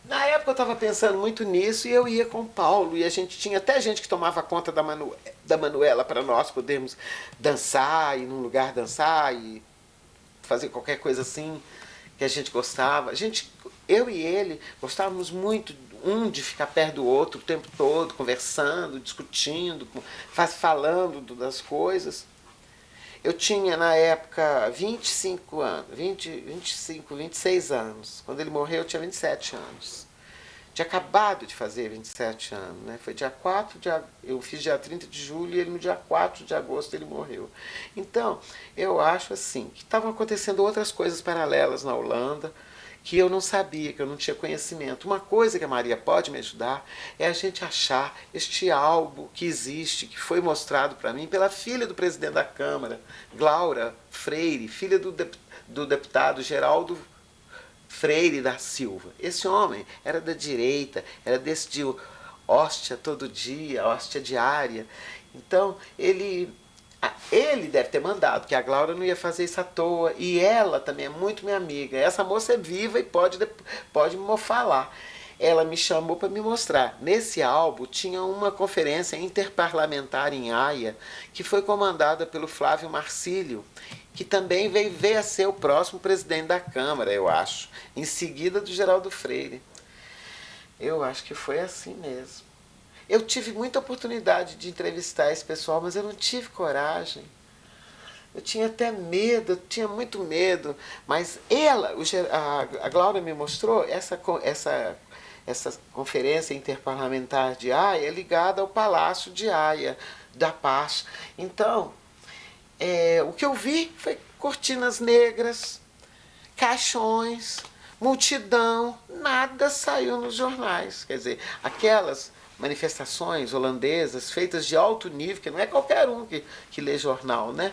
Na época eu estava pensando muito nisso e eu ia com o Paulo, e a gente tinha até gente que tomava conta da Manuela para nós podermos dançar, ir num lugar dançar e fazer qualquer coisa assim que a gente gostava. Eu e ele gostávamos muito de ficar perto do outro o tempo todo, conversando, discutindo, falando das coisas. Eu tinha, na época, 26 anos. Quando ele morreu, eu tinha 27 anos. tinha acabado de fazer 27 anos, né? Foi dia 4 de eu fiz dia 30 de julho e ele no dia 4 de agosto ele morreu. Então, eu acho assim, que estavam acontecendo outras coisas paralelas na Holanda, que eu não sabia, que eu não tinha conhecimento. Uma coisa que a Maria pode me ajudar é a gente achar este álbum que existe, que foi mostrado para mim pela filha do presidente da Câmara, Glaura Freire, filha do deputado Geraldo Freire da Silva. Esse homem era da direita, era desse de hóstia todo dia, hóstia diária. Então, ele deve ter mandado, porque a Glaura não ia fazer isso à toa. E ela também é muito minha amiga. Essa moça é viva e pode me falar. Ela me chamou para me mostrar. Nesse álbum tinha uma conferência interparlamentar em Haia, que foi comandada pelo Flávio Marcílio, que também veio a ser o próximo presidente da Câmara, eu acho, em seguida do Geraldo Freire. Eu acho que foi assim mesmo. Eu tive muita oportunidade de entrevistar esse pessoal, mas eu não tive coragem. Eu tinha até medo, eu tinha muito medo. Mas a Glaura me mostrou essa conferência interparlamentar de Haia ligada ao Palácio de Haia, da Paz. Então, o que eu vi foi cortinas negras, caixões, multidão, nada saiu nos jornais. Quer dizer, aquelas manifestações holandesas feitas de alto nível, que não é qualquer um que lê jornal, né?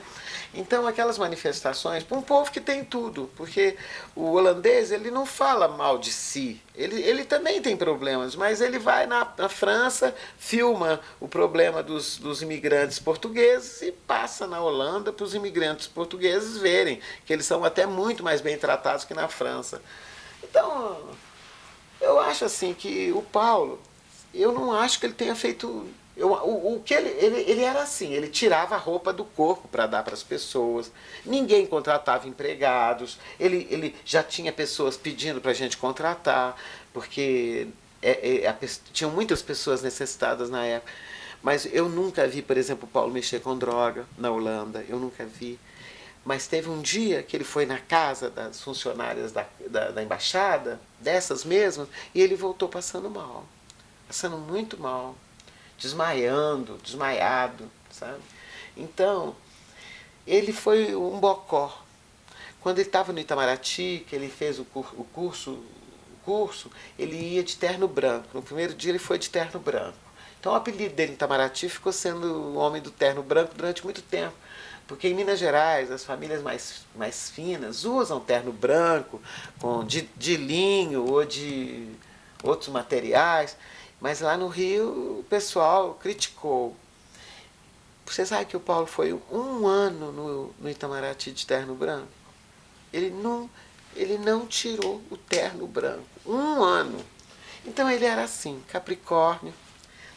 Então, aquelas manifestações, para um povo que tem tudo, porque o holandês ele não fala mal de si, ele também tem problemas, mas ele vai na França, filma o problema dos imigrantes portugueses e passa na Holanda para os imigrantes portugueses verem que eles são até muito mais bem tratados que na França. Então, eu acho assim que o Paulo, eu não acho que ele tenha feito... O que ele era assim, ele tirava a roupa do corpo para dar para as pessoas, ninguém contratava empregados, ele já tinha pessoas pedindo para a gente contratar, porque tinham muitas pessoas necessitadas na época. Mas eu nunca vi, por exemplo, o Paulo mexer com droga na Holanda, eu nunca vi. Mas teve um dia que ele foi na casa das funcionárias da embaixada, dessas mesmas, e ele voltou passando mal. Passando muito mal, desmaiado, sabe? Então, ele foi um bocó. Quando ele estava no Itamaraty, que ele fez o curso, ele ia de terno branco. No primeiro dia ele foi de terno branco. Então o apelido dele em Itamaraty ficou sendo o homem do terno branco durante muito tempo. Porque em Minas Gerais, as famílias mais finas usam terno branco, de linho ou de outros materiais. Mas lá no Rio o pessoal criticou. Você sabe que o Paulo foi um ano no Itamaraty de terno branco? Ele não tirou o terno branco. Um ano. Então ele era assim, Capricórnio,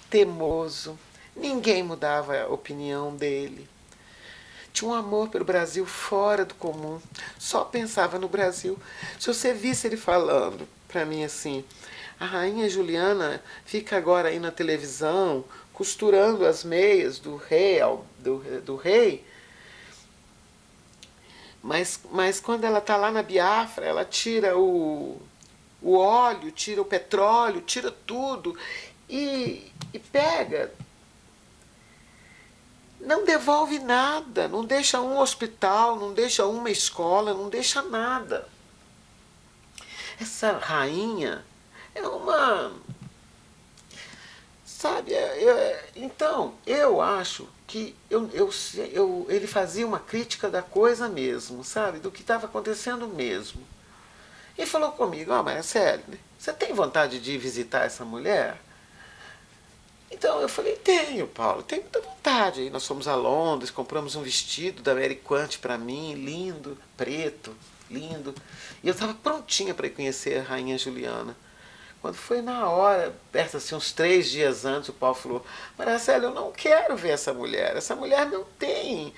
teimoso, ninguém mudava a opinião dele. Tinha um amor pelo Brasil fora do comum, só pensava no Brasil. Se você visse ele falando para mim assim, a rainha Juliana fica agora aí na televisão costurando as meias do rei, mas quando ela está lá na Biafra, ela tira o óleo, tira o petróleo, tira tudo e pega, não devolve nada, não deixa um hospital, não deixa uma escola, não deixa nada. Essa rainha é uma... Sabe, então, eu acho que ele fazia uma crítica da coisa mesmo, sabe, do que estava acontecendo mesmo. E falou comigo, Marcelo, você tem vontade de ir visitar essa mulher? Então eu falei, tenho, Paulo, tenho muita vontade. Aí nós fomos a Londres, compramos um vestido da Mary Quant para mim, lindo, preto, lindo. E eu estava prontinha para ir conhecer a rainha Juliana. Quando foi na hora, perto assim, uns 3 dias antes, o Paulo falou, Marcelo, eu não quero ver essa mulher não tem,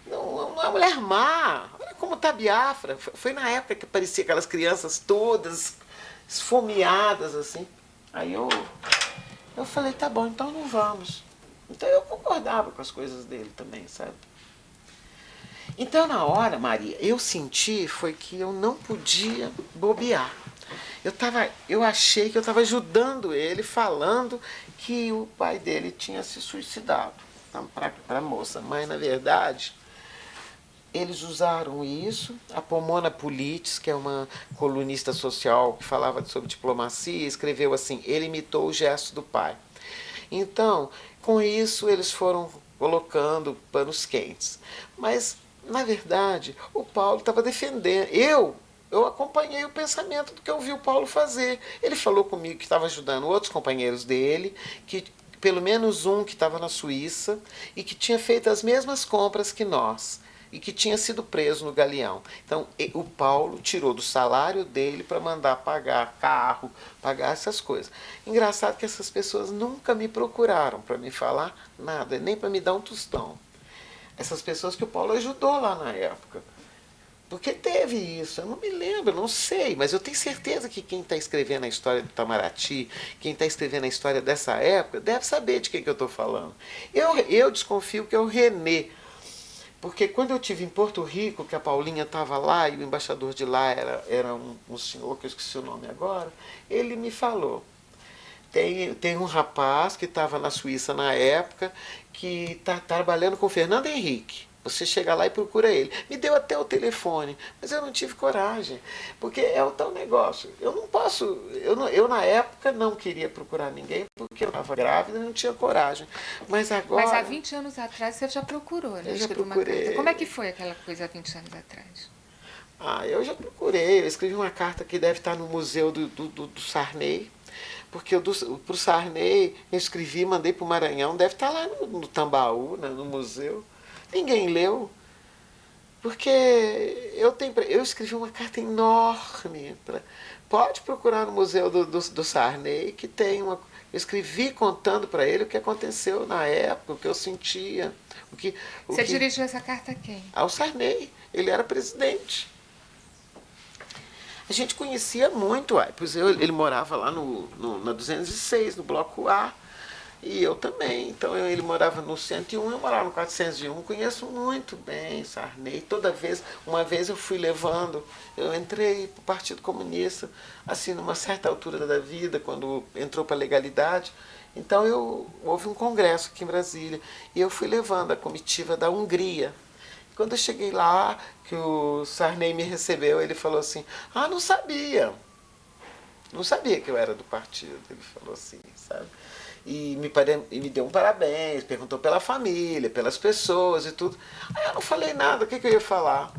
não é uma mulher má, olha como está a Biafra. Foi na época que aparecia aquelas crianças todas esfomeadas assim. Aí eu falei, tá bom, então não vamos. Então eu concordava com as coisas dele também, sabe? Então na hora, Maria, eu senti foi que eu não podia bobear. eu achei que eu estava ajudando ele, falando que o pai dele tinha se suicidado para a moça. Mas, na verdade, eles usaram isso. A Pomona Pulitis, que é uma colunista social que falava sobre diplomacia, escreveu assim: ele imitou o gesto do pai. Então, com isso, eles foram colocando panos quentes. Mas, na verdade, o Paulo estava defendendo. Eu acompanhei o pensamento do que eu vi o Paulo fazer. Ele falou comigo que estava ajudando outros companheiros dele, que pelo menos um que estava na Suíça e que tinha feito as mesmas compras que nós e que tinha sido preso no Galeão. Então, o Paulo tirou do salário dele para mandar pagar carro, pagar essas coisas. Engraçado que essas pessoas nunca me procuraram para me falar nada, nem para me dar um tostão. Essas pessoas que o Paulo ajudou lá na época. Porque teve isso, eu não me lembro, não sei, mas eu tenho certeza que quem está escrevendo a história do Itamaraty, quem está escrevendo a história dessa época, deve saber de quem que eu estou falando. Eu desconfio que é o René, porque quando eu estive em Porto Rico, que a Paulinha estava lá e o embaixador de lá era um senhor, que eu esqueci o nome agora, ele me falou: tem um rapaz que estava na Suíça na época, que está trabalhando com o Fernando Henrique. Você chega lá e procura ele. Me deu até o telefone, mas eu não tive coragem, porque é o tal negócio. Eu não posso, eu na época não queria procurar ninguém, porque eu estava grávida e não tinha coragem. Mas agora... Mas há 20 anos atrás você já procurou, né? Eu já Escreveu uma procurei. carta. Como é que foi aquela coisa há 20 anos atrás? Eu já procurei. Eu escrevi uma carta que deve estar no museu do Sarney, porque para o Sarney eu escrevi, mandei para o Maranhão, deve estar lá no Tambaú, né, no museu. Ninguém leu, porque eu escrevi uma carta enorme. Pode procurar no museu do Sarney, que tem uma... Eu escrevi contando para ele o que aconteceu na época, o que eu sentia. Você dirigiu essa carta a quem? Ao Sarney. Ele era presidente. A gente conhecia muito, pois ele morava lá na 206, no bloco A, e eu também. Então ele morava no 101, eu morava no 401, conheço muito bem Sarney. Uma vez eu fui levando, eu entrei para o Partido Comunista, assim, numa certa altura da vida, quando entrou para a legalidade. Então houve um congresso aqui em Brasília, e eu fui levando a comitiva da Hungria. Quando eu cheguei lá, que o Sarney me recebeu, ele falou assim: não sabia. Não sabia que eu era do partido. Ele falou assim, sabe? E me deu um parabéns, perguntou pela família, pelas pessoas e tudo. Aí eu não falei nada, o que eu ia falar?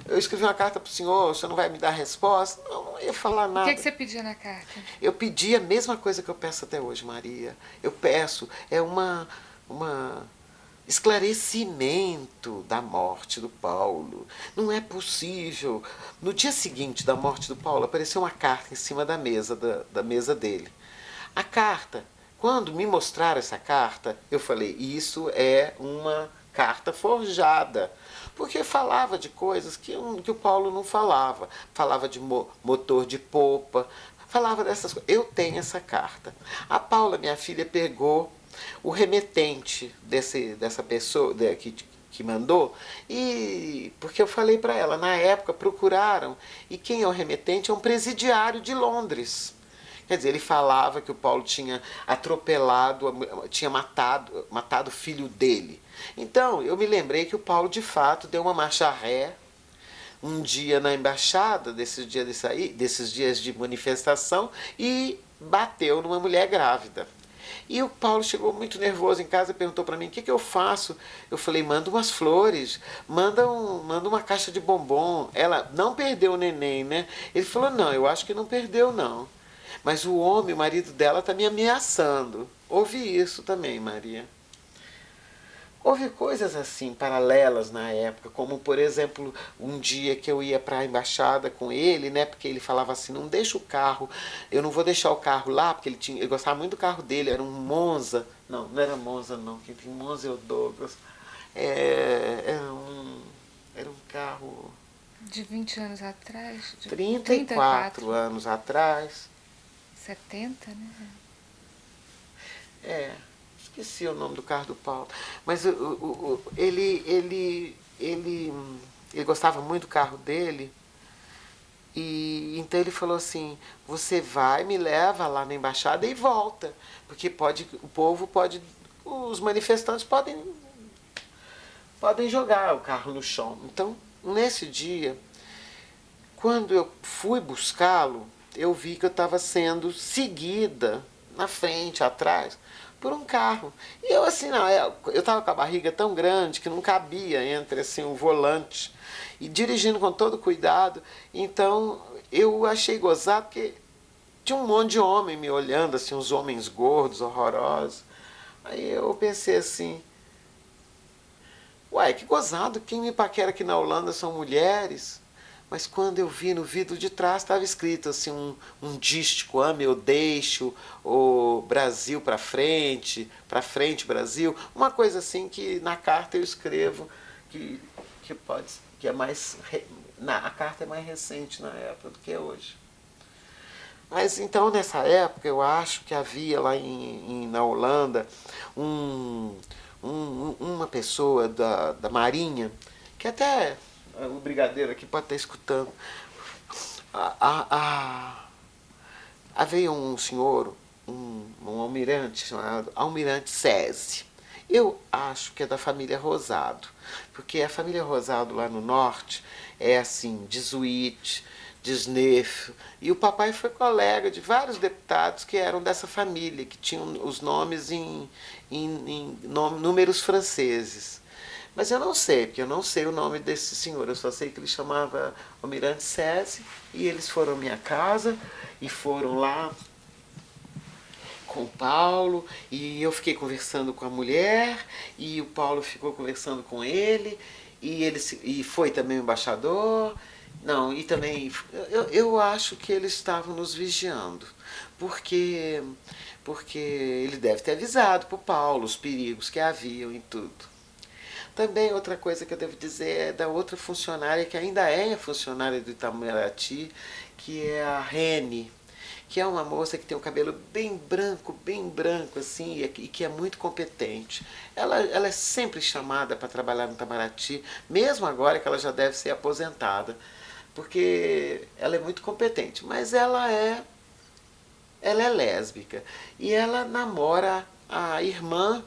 Eu escrevi uma carta para o senhor não vai me dar resposta? Não ia falar nada. O que você pedia na carta? Eu pedi a mesma coisa que eu peço até hoje, Maria. Eu peço, uma esclarecimento da morte do Paulo. Não é possível. No dia seguinte da morte do Paulo, apareceu uma carta em cima da mesa, da mesa dele. A carta, quando me mostraram essa carta, eu falei: isso é uma carta forjada. Porque falava de coisas que o Paulo não falava. Falava de motor de popa, falava dessas coisas. Eu tenho essa carta. A Paula, minha filha, pegou o remetente dessa pessoa que mandou, e porque eu falei para ela, na época procuraram, e quem é o remetente é um presidiário de Londres. Quer dizer, ele falava que o Paulo tinha atropelado, tinha matado o filho dele. Então, eu me lembrei que o Paulo, de fato, deu uma marcha ré um dia na embaixada, desses dias de manifestação, e bateu numa mulher grávida. E o Paulo chegou muito nervoso em casa e perguntou para mim: o que eu faço? Eu falei: manda umas flores, manda uma caixa de bombom. Ela não perdeu o neném, né? Ele falou: não, eu acho que não perdeu, não. Mas o homem, o marido dela, está me ameaçando. Houve isso também, Maria. Houve coisas assim, paralelas na época, como, por exemplo, um dia que eu ia para a embaixada com ele, né, porque ele falava assim: não deixa o carro, eu não vou deixar o carro lá, porque ele gostava muito do carro dele, era um Monza. Não era Monza, não, quem tem Monza é o Douglas. Era um carro... De 20 anos atrás? De 34 anos atrás. 70, né? Esqueci o nome do carro do Paulo. Mas ele gostava muito do carro dele. E então ele falou assim, você vai, me leva lá na embaixada e volta. Porque o povo pode, os manifestantes podem jogar o carro no chão. Então, nesse dia, quando eu fui buscá-lo, eu vi que eu estava sendo seguida na frente, atrás, por um carro. E eu assim, não, eu estava com a barriga tão grande que não cabia entre assim o volante e dirigindo com todo cuidado. Então eu achei gozado porque tinha um monte de homem me olhando, assim, uns homens gordos, horrorosos. Aí eu pensei assim, uai, que gozado, quem me paquera aqui na Holanda são mulheres. Mas quando eu vi no vidro de trás, estava escrito assim um dístico, ame ou deixo, ou Brasil para frente Brasil. Uma coisa assim que na carta eu escrevo, que é mais. A carta é mais recente na época do que é hoje. Mas então nessa época eu acho que havia lá na Holanda uma pessoa da Marinha, que até o brigadeiro aqui pode estar escutando. Havia um senhor, um almirante chamado Almirante Sese. Eu acho que é da família Rosado, porque a família Rosado lá no norte é assim, jesuíte, de Snef, e o papai foi colega de vários deputados que eram dessa família, que tinham os nomes em números franceses. Mas eu não sei, porque eu não sei o nome desse senhor, eu só sei que ele chamava Almirante Sese, e eles foram à minha casa, e foram lá com o Paulo, e eu fiquei conversando com a mulher, e o Paulo ficou conversando com ele, e foi também o embaixador. Não, e também eu acho que eles estavam nos vigiando, porque ele deve ter avisado para o Paulo os perigos que haviam e tudo. Também outra coisa que eu devo dizer é da outra funcionária, que ainda é funcionária do Itamaraty, que é a Rene, que é uma moça que tem o cabelo bem branco assim, e que é muito competente. Ela é sempre chamada para trabalhar no Itamaraty, mesmo agora que ela já deve ser aposentada, porque ela é muito competente, mas ela é lésbica e ela namora a irmã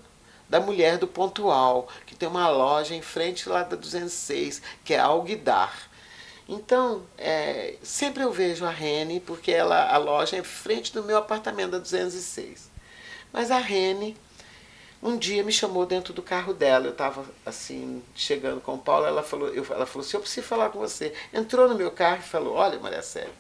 da mulher do Pontual, que tem uma loja em frente lá da 206, que é Alguidar. Então, sempre eu vejo a Rene, porque a loja é em frente do meu apartamento da 206. Mas a Rene um dia me chamou dentro do carro dela. Eu estava assim, chegando com o Paulo, ela falou assim, eu preciso falar com você. Entrou no meu carro e falou, olha, Maria Célia,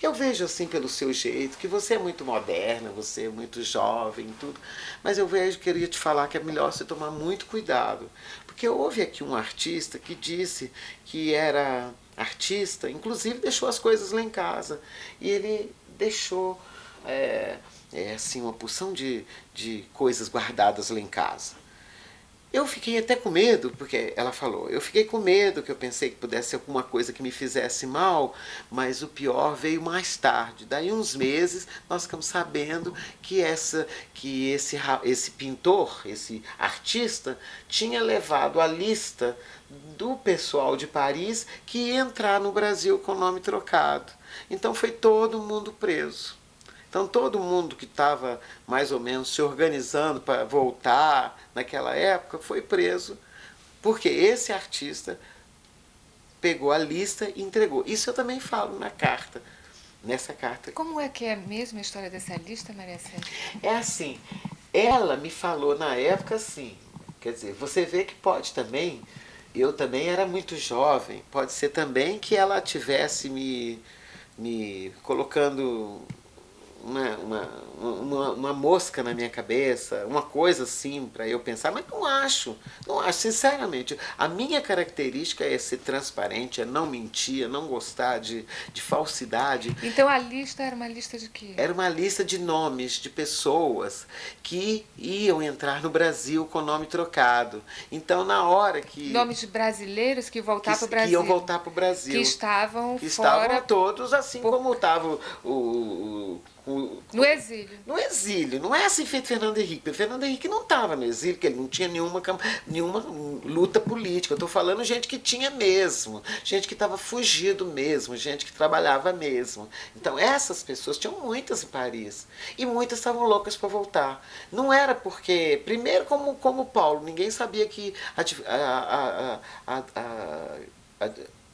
eu vejo assim pelo seu jeito que você é muito moderna, você é muito jovem e tudo, mas eu queria te falar que é melhor você tomar muito cuidado. Porque houve aqui um artista que disse que era artista, inclusive deixou as coisas lá em casa. E ele deixou assim, uma porção de coisas guardadas lá em casa. Eu fiquei até com medo, porque ela falou, eu fiquei com medo, que eu pensei que pudesse ser alguma coisa que me fizesse mal, mas o pior veio mais tarde. Daí uns meses nós ficamos sabendo que esse pintor, esse artista, tinha levado a lista do pessoal de Paris que ia entrar no Brasil com o nome trocado. Então foi todo mundo preso. Então todo mundo que estava mais ou menos se organizando para voltar naquela época foi preso, porque esse artista pegou a lista e entregou. Isso eu também falo nessa carta. Como é que é mesmo a história dessa lista, Maria Célia? É assim, ela me falou na época assim, quer dizer, você vê que pode também, eu também era muito jovem, pode ser também que ela tivesse me colocando uma mosca na minha cabeça, uma coisa assim para eu pensar, mas não acho, sinceramente. A minha característica é ser transparente, é não mentir, é não gostar de falsidade. Então a lista era uma lista de quê? Era uma lista de nomes de pessoas que iam entrar no Brasil com nome trocado. Então, na hora que... Nomes de brasileiros que voltavam para o Brasil. Que iam voltar para o Brasil. Que estavam que fora... estavam todos, assim como estava No exílio. No exílio, não é assim feito Fernando Henrique. Fernando Henrique não estava no exílio, porque ele não tinha nenhuma luta política. Eu estou falando gente que tinha mesmo, gente que estava fugido mesmo, gente que trabalhava mesmo. Então essas pessoas tinham muitas em Paris e muitas estavam loucas para voltar. Não era porque, primeiro como Paulo, ninguém sabia que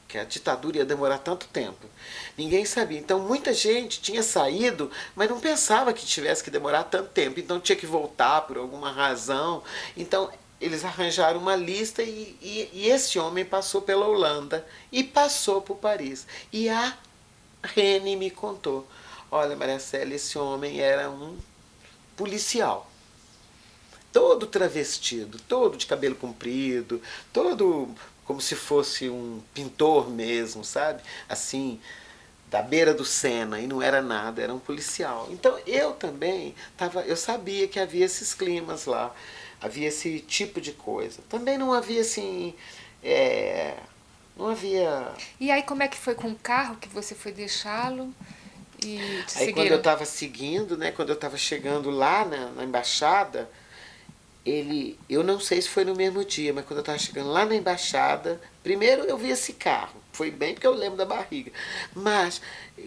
que a ditadura ia demorar tanto tempo. Ninguém sabia. Então muita gente tinha saído, mas não pensava que tivesse que demorar tanto tempo. Então tinha que voltar por alguma razão. Então eles arranjaram uma lista e esse homem passou pela Holanda e passou por Paris. E a Rene me contou, olha, Maricela, esse homem era um policial. Todo travestido, todo de cabelo comprido, todo como se fosse um pintor mesmo, sabe? Assim, da beira do Sena, e não era nada, era um policial. Então eu também eu sabia que havia esses climas lá, havia esse tipo de coisa. Também não havia assim, não havia. E aí como é que foi com o carro que você foi deixá-lo e te Aí seguiram? quando eu estava seguindo, né, quando eu estava chegando lá na embaixada, eu não sei se foi no mesmo dia, mas quando eu estava chegando lá na embaixada, primeiro eu vi esse carro, foi bem porque eu lembro da barriga, mas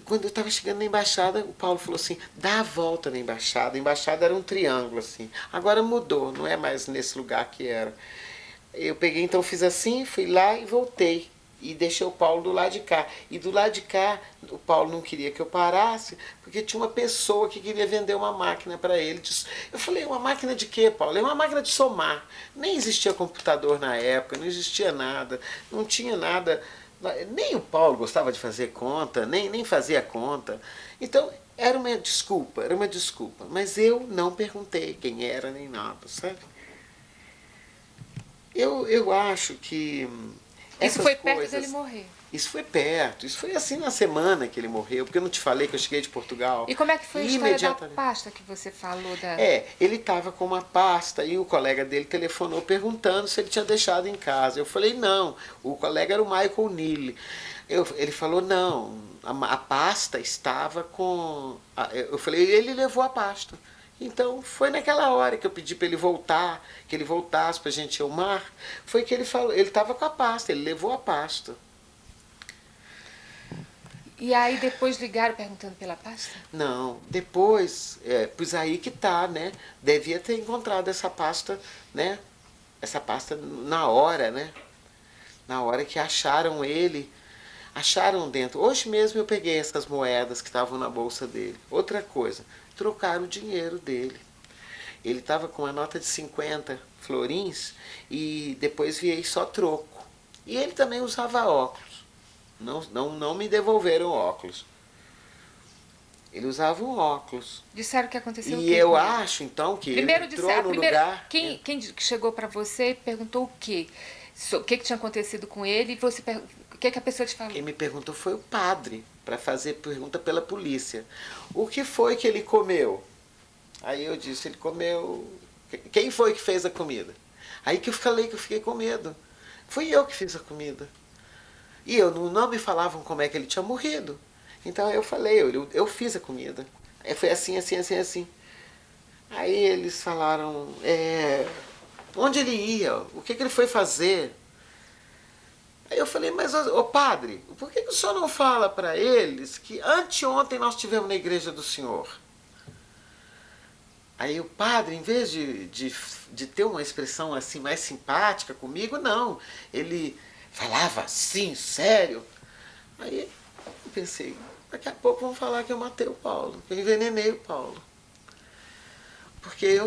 quando eu estava chegando na embaixada, o Paulo falou assim, dá a volta na embaixada, a embaixada era um triângulo assim, agora mudou, não é mais nesse lugar que era. Eu peguei, então fiz assim, fui lá e voltei. E deixei o Paulo do lado de cá. E do lado de cá, o Paulo não queria que eu parasse, porque tinha uma pessoa que queria vender uma máquina para ele. Eu falei, uma máquina de quê, Paulo? É uma máquina de somar. Nem existia computador na época, não existia nada, não tinha nada. Nem o Paulo gostava de fazer conta, nem fazia conta. Então, era uma desculpa. Mas eu não perguntei quem era nem nada, sabe? Eu acho que Isso essas foi perto coisas, dele morrer. Isso foi perto, isso foi assim na semana que ele morreu, porque eu não te falei que eu cheguei de Portugal. E como é que foi a história da Imediatamente. pasta que você falou? Ele estava com uma pasta e o colega dele telefonou perguntando se ele tinha deixado em casa. Eu falei, não, o colega era o Michael Neal. Ele falou, não, a pasta estava com... Eu falei, ele levou a pasta. Então foi naquela hora que eu pedi para ele voltar, que ele voltasse para a gente ir ao mar, foi que ele falou, ele estava com a pasta, ele levou a pasta. E aí depois ligaram perguntando pela pasta? Não, depois, pois aí que tá, né? Devia ter encontrado essa pasta, né? Essa pasta na hora, né? Na hora que acharam ele, acharam dentro. Hoje mesmo eu peguei essas moedas que estavam na bolsa dele. Outra coisa, trocaram o dinheiro dele. Ele estava com uma nota de 50 florins e depois viei só troco. E ele também usava óculos. Não me devolveram óculos. Ele usava um óculos. Disseram que aconteceu o quê? E eu acho, então, que Primeiro ele entrou disseram, no lugar... quem chegou para você e perguntou o quê? O que tinha acontecido com ele e você o que a pessoa te falou? Quem me perguntou foi o padre, para fazer pergunta pela polícia. O que foi que ele comeu? Aí eu disse, ele comeu... Quem foi que fez a comida? Aí que eu falei que eu fiquei com medo. Fui eu que fiz a comida. E não me falavam como é que ele tinha morrido. Então eu falei, eu fiz a comida. Aí foi assim, assim, assim, assim. Aí eles falaram, onde ele ia? O que ele foi fazer? Aí eu falei, mas ô padre, por que o senhor não fala para eles que anteontem nós estivemos na igreja do senhor? Aí o padre, em vez de ter uma expressão assim mais simpática comigo, não. Ele falava assim, sério. Aí eu pensei, daqui a pouco vão falar que eu matei o Paulo, que eu envenenei o Paulo. Porque eu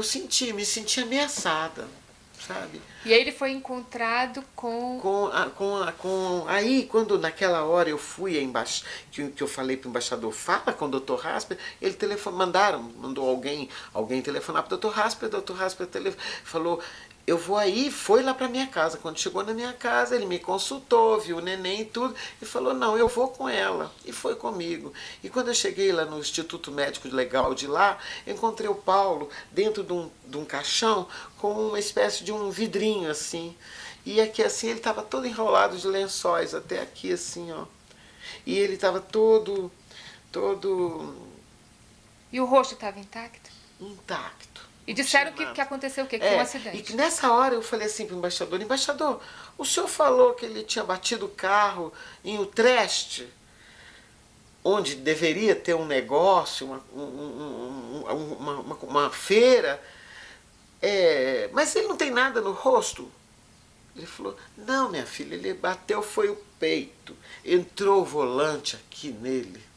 me senti ameaçada, sabe? E aí ele foi encontrado Aí, quando naquela hora eu fui que eu falei para o embaixador, fala com o Dr. Rasper, ele mandou alguém telefonar para o Dr. Rasper, o Dr. Rasper falou, eu vou aí, foi lá para minha casa. Quando chegou na minha casa, ele me consultou, viu o neném e tudo, e falou, não, eu vou com ela. E foi comigo. E quando eu cheguei lá no Instituto Médico Legal de lá, encontrei o Paulo dentro de um caixão com uma espécie de um vidrinho assim. E aqui assim, ele estava todo enrolado de lençóis, até aqui assim, ó. E ele estava todo E o rosto estava intacto? Intacto. E Não disseram tinha que nada. aconteceu o quê? Que foi um E acidente. que nessa hora eu falei assim para o embaixador, embaixador, o senhor falou que ele tinha batido o carro em Utrecht, onde deveria ter um negócio, uma feira, mas ele não tem nada no rosto. Ele falou, não, minha filha, ele bateu foi o peito, entrou o volante aqui nele.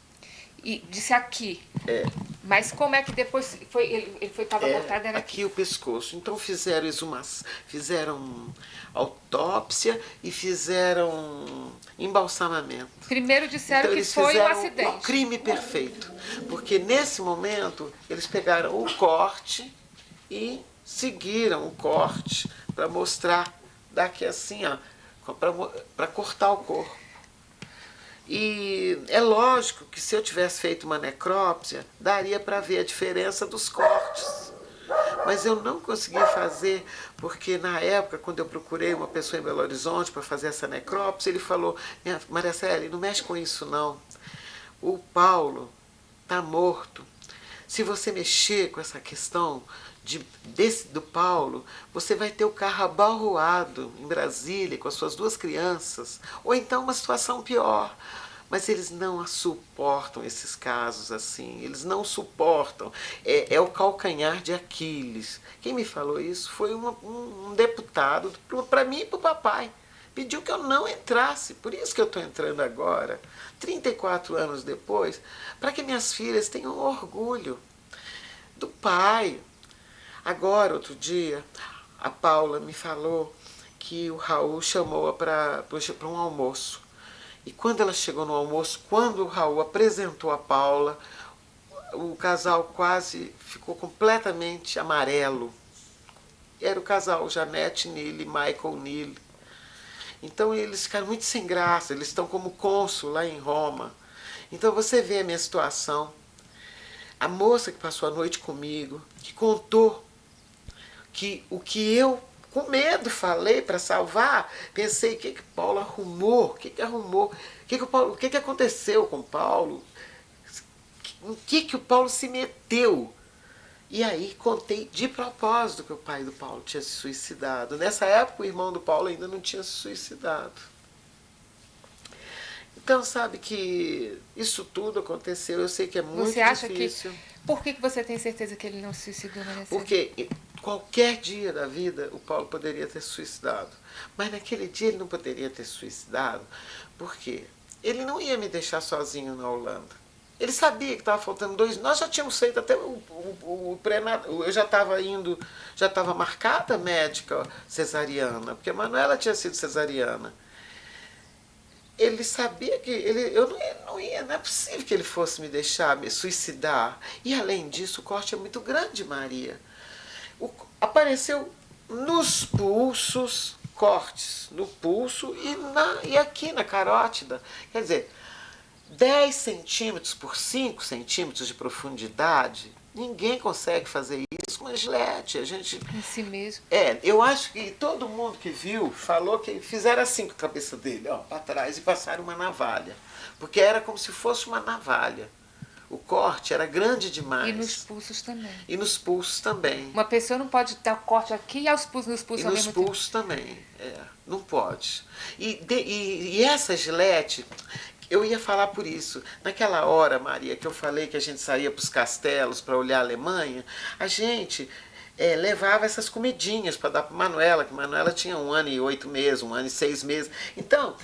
E disse aqui. É. Mas como é que depois foi, ele foi estava cortado era aqui. Aqui o pescoço. Então fizeram exumação, fizeram autópsia e fizeram embalsamamento. Primeiro disseram Então que eles foi um fizeram acidente. o crime perfeito, porque nesse momento eles pegaram o corte e seguiram o corte para mostrar daqui assim, ó, para cortar o corpo. E é lógico que se eu tivesse feito uma necrópsia, daria para ver a diferença dos cortes. Mas eu não consegui fazer, porque na época, quando eu procurei uma pessoa em Belo Horizonte para fazer essa necrópsia, ele falou, Maricele, não mexe com isso não. O Paulo está morto. Se você mexer com essa questão do Paulo, você vai ter o carro abalroado em Brasília com as suas 2 crianças, ou então uma situação pior. Mas eles não suportam esses casos assim, eles não suportam. É o calcanhar de Aquiles. Quem me falou isso foi um deputado, para mim e para o papai. Pediu que eu não entrasse, por isso que eu estou entrando agora, 34 anos depois, para que minhas filhas tenham orgulho do pai. Agora, outro dia, a Paula me falou que o Raul chamou-a para um almoço. E quando ela chegou no almoço, quando o Raul apresentou a Paula, o casal quase ficou completamente amarelo. Era o casal Janete Nille, Michael Nille. Então eles ficaram muito sem graça, eles estão como cônsul lá em Roma. Então você vê a minha situação. A moça que passou a noite comigo, que contou que o que eu, com medo, falei para salvar, pensei, o que Paulo arrumou? O que arrumou? O que aconteceu com o Paulo? O que o Paulo se meteu? E aí contei de propósito que o pai do Paulo tinha se suicidado. Nessa época o irmão do Paulo ainda não tinha se suicidado. Então sabe que isso tudo aconteceu, eu sei que é muito Você acha difícil. por que você tem certeza que ele não se suicidou, Maria Célia? Porque qualquer dia da vida o Paulo poderia ter se suicidado. Mas naquele dia ele não poderia ter se suicidado. Por quê? Ele não ia me deixar sozinho na Holanda. Ele sabia que estava faltando 2. Nós já tínhamos feito até o pré-natal. Eu já estava indo, já estava marcada a médica cesariana, porque a Manuela tinha sido cesariana. Ele sabia que eu não é possível que ele fosse me deixar me suicidar. E além disso, o corte é muito grande, Maria. Apareceu nos pulsos, cortes no pulso e aqui na carótida. Quer dizer, 10 centímetros por 5 centímetros de profundidade, ninguém consegue fazer isso com uma gilete. A gente, Em si mesmo. eu acho que todo mundo que viu falou que fizeram assim com a cabeça dele, ó, para trás, e passaram uma navalha. Porque era como se fosse uma navalha. O corte era grande demais. E nos pulsos também. E nos pulsos também. Uma pessoa não pode dar corte aqui e nos pulsos E ao nos mesmo pulsos também. Não pode. E essa gilete, eu ia falar por isso. Naquela hora, Maria, que eu falei que a gente saía para os castelos para olhar a Alemanha, a gente levava essas comidinhas para dar para Manuela, que Manuela tinha 1 ano e 8 meses, 1 ano e 6 meses. Então,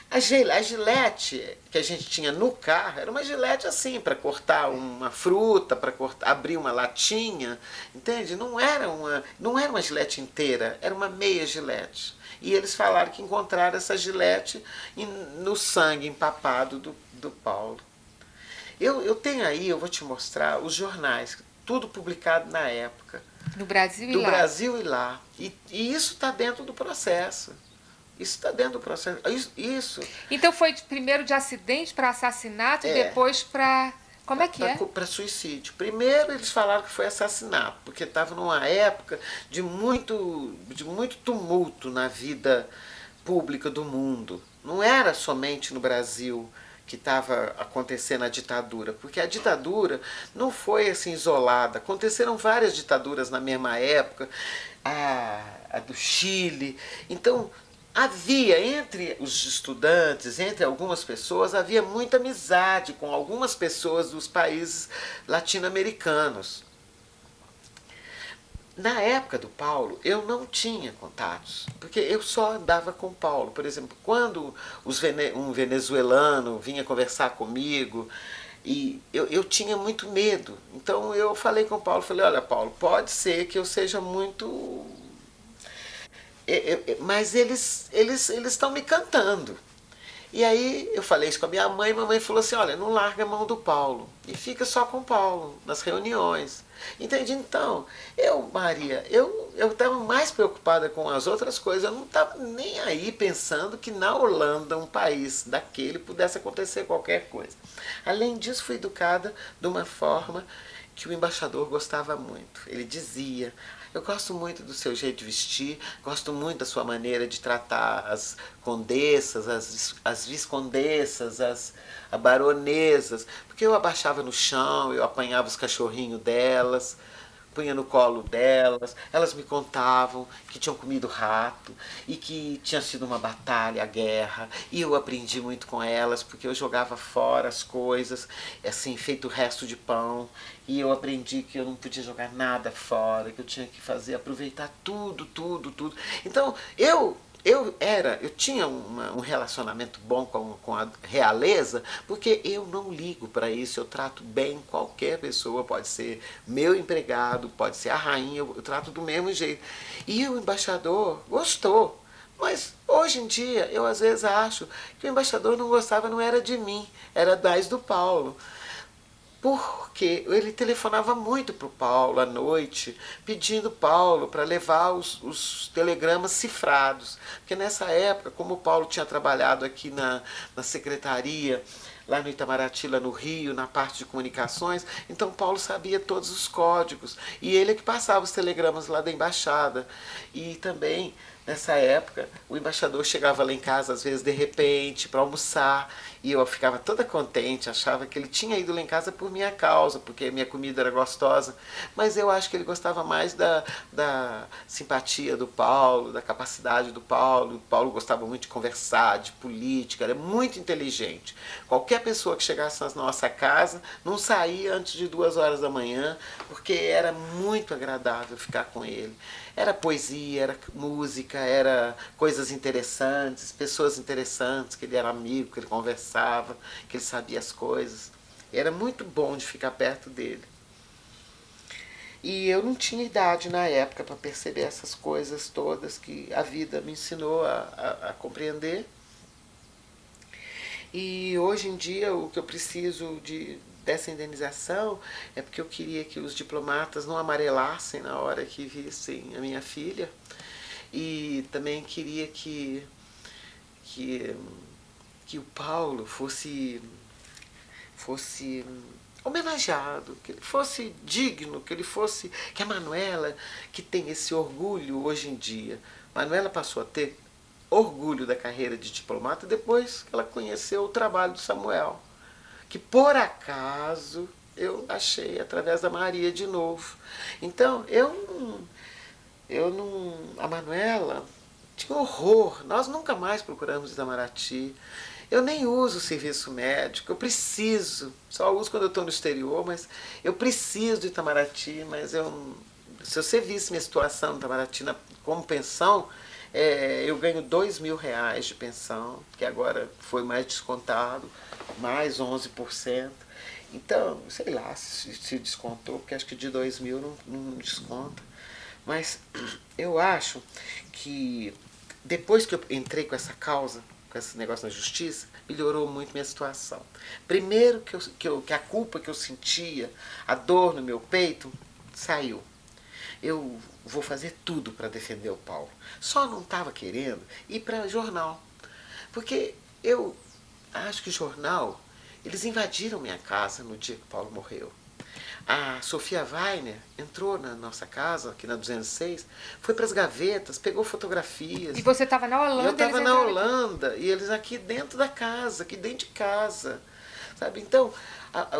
a gilete que a gente tinha no carro era uma gilete assim, para cortar uma fruta, para abrir uma latinha, entende? Não era uma gilete inteira, era uma meia gilete. E eles falaram que encontraram essa gilete no sangue empapado do Paulo. Eu tenho aí, eu vou te mostrar, os jornais, tudo publicado na época. No Brasil e do lá. Brasil e lá. E isso está dentro do processo. Isso está dentro do processo. Isso. Então foi primeiro de acidente para assassinato e depois para... Como é que é? Para suicídio. Primeiro eles falaram que foi assassinato, porque estava numa época de muito tumulto na vida pública do mundo. Não era somente no Brasil que estava acontecendo a ditadura, porque a ditadura não foi assim isolada, aconteceram várias ditaduras na mesma época, a do Chile. Então havia entre os estudantes, entre algumas pessoas, havia muita amizade com algumas pessoas dos países latino-americanos. Na época do Paulo, eu não tinha contatos, porque eu só andava com o Paulo. Por exemplo, quando um venezuelano vinha conversar comigo, e eu tinha muito medo. Então eu falei com o Paulo, falei, olha Paulo, pode ser que eu seja muito... mas eles estão me cantando. E aí eu falei isso com a minha mamãe falou assim, olha, não larga a mão do Paulo e fica só com o Paulo nas reuniões. Entende? Então, Maria, eu estava mais preocupada com as outras coisas, eu não estava nem aí pensando que na Holanda, um país daquele, pudesse acontecer qualquer coisa. Além disso, fui educada de uma forma que o embaixador gostava muito. Ele dizia, eu gosto muito do seu jeito de vestir, gosto muito da sua maneira de tratar as condessas, as viscondessas, as baronesas, porque eu abaixava no chão, eu apanhava os cachorrinhos delas, punha no colo delas, elas me contavam que tinham comido rato e que tinha sido uma batalha, a guerra, e eu aprendi muito com elas, porque eu jogava fora as coisas, assim, feito resto de pão, e eu aprendi que eu não podia jogar nada fora, que eu tinha que fazer, aproveitar tudo, tudo, tudo. Então, eu tinha um relacionamento bom com a realeza, porque eu não ligo para isso, eu trato bem qualquer pessoa, pode ser meu empregado, pode ser a rainha, eu trato do mesmo jeito. E o embaixador gostou. Mas hoje em dia eu às vezes acho que o embaixador não gostava, não era de mim, era mais do Paulo. Porque ele telefonava muito para o Paulo à noite, pedindo Paulo para levar os telegramas cifrados. Porque nessa época, como o Paulo tinha trabalhado aqui na secretaria, lá no Itamaraty, lá no Rio, na parte de comunicações, então Paulo sabia todos os códigos. E ele é que passava os telegramas lá da embaixada. E também, nessa época, o embaixador chegava lá em casa, às vezes, de repente, para almoçar, e eu ficava toda contente, achava que ele tinha ido lá em casa por minha causa, porque a minha comida era gostosa, mas eu acho que ele gostava mais da simpatia do Paulo, da capacidade do Paulo. O Paulo gostava muito de conversar, de política, era muito inteligente. Qualquer pessoa que chegasse na nossa casa não saía antes de 2 horas da manhã, porque era muito agradável ficar com ele. Era poesia, era música, era coisas interessantes, pessoas interessantes, que ele era amigo, que ele conversava, que ele sabia as coisas. Era muito bom de ficar perto dele. E eu não tinha idade na época para perceber essas coisas todas que a vida me ensinou a compreender. E hoje em dia o que eu preciso dessa indenização é porque eu queria que os diplomatas não amarelassem na hora que vissem a minha filha. E também queria que o Paulo fosse homenageado, que ele fosse digno, que a Manuela, que tem esse orgulho hoje em dia, Manuela passou a ter orgulho da carreira de diplomata depois que ela conheceu o trabalho do Samuel, que por acaso eu achei através da Maria de novo. Então, a Manuela tinha horror, nós nunca mais procuramos Itamaraty. Eu nem uso o serviço médico, eu preciso, só uso quando eu estou no exterior, mas eu preciso do Itamaraty, mas se você visse minha situação no Itamaraty como pensão, eu ganho R$ 2.000 de pensão, que agora foi mais descontado, mais 11%. Então, sei lá se descontou, porque acho que de 2.000 não desconta. Mas eu acho que depois que eu entrei com essa causa, com esse negócio na justiça, melhorou muito minha situação. Primeiro que a culpa que eu sentia, a dor no meu peito, saiu. Eu vou fazer tudo para defender o Paulo. Só não estava querendo ir para jornal. Porque eu acho que jornal, eles invadiram minha casa no dia que o Paulo morreu. A Sofia Weiner entrou na nossa casa, aqui na 206, foi para as gavetas, pegou fotografias. E você estava na Holanda? Eu estava eles na entraram aqui. Holanda e eles aqui dentro da casa, aqui dentro de casa. Sabe? Então,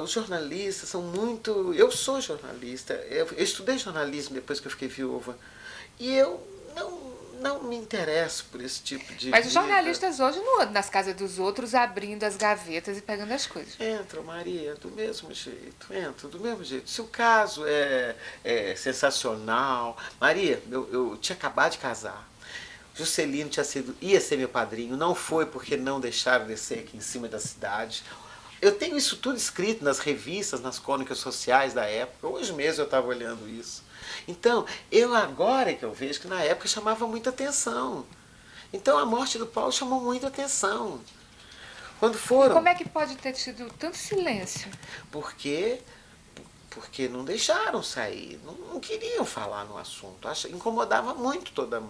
os jornalistas são muito... Eu sou jornalista, eu estudei jornalismo depois que eu fiquei viúva. E eu não me interesso por esse tipo de Mas os vida. jornalistas hoje não andam nas casas dos outros abrindo as gavetas e pegando as coisas. Entra, Maria, do mesmo jeito, entra, do mesmo jeito. Se o caso é sensacional... Maria, eu tinha acabado de casar. Juscelino ia ser meu padrinho, não foi porque não deixaram descer aqui em cima da cidade. Eu tenho isso tudo escrito nas revistas, nas crônicas sociais da época. Hoje mesmo eu estava olhando isso. Então, agora que eu vejo que na época chamava muita atenção. Então, a morte do Paulo chamou muita atenção. Quando foram... E como é que pode ter tido tanto silêncio? Porque não deixaram sair, não queriam falar no assunto. Incomodava muito todo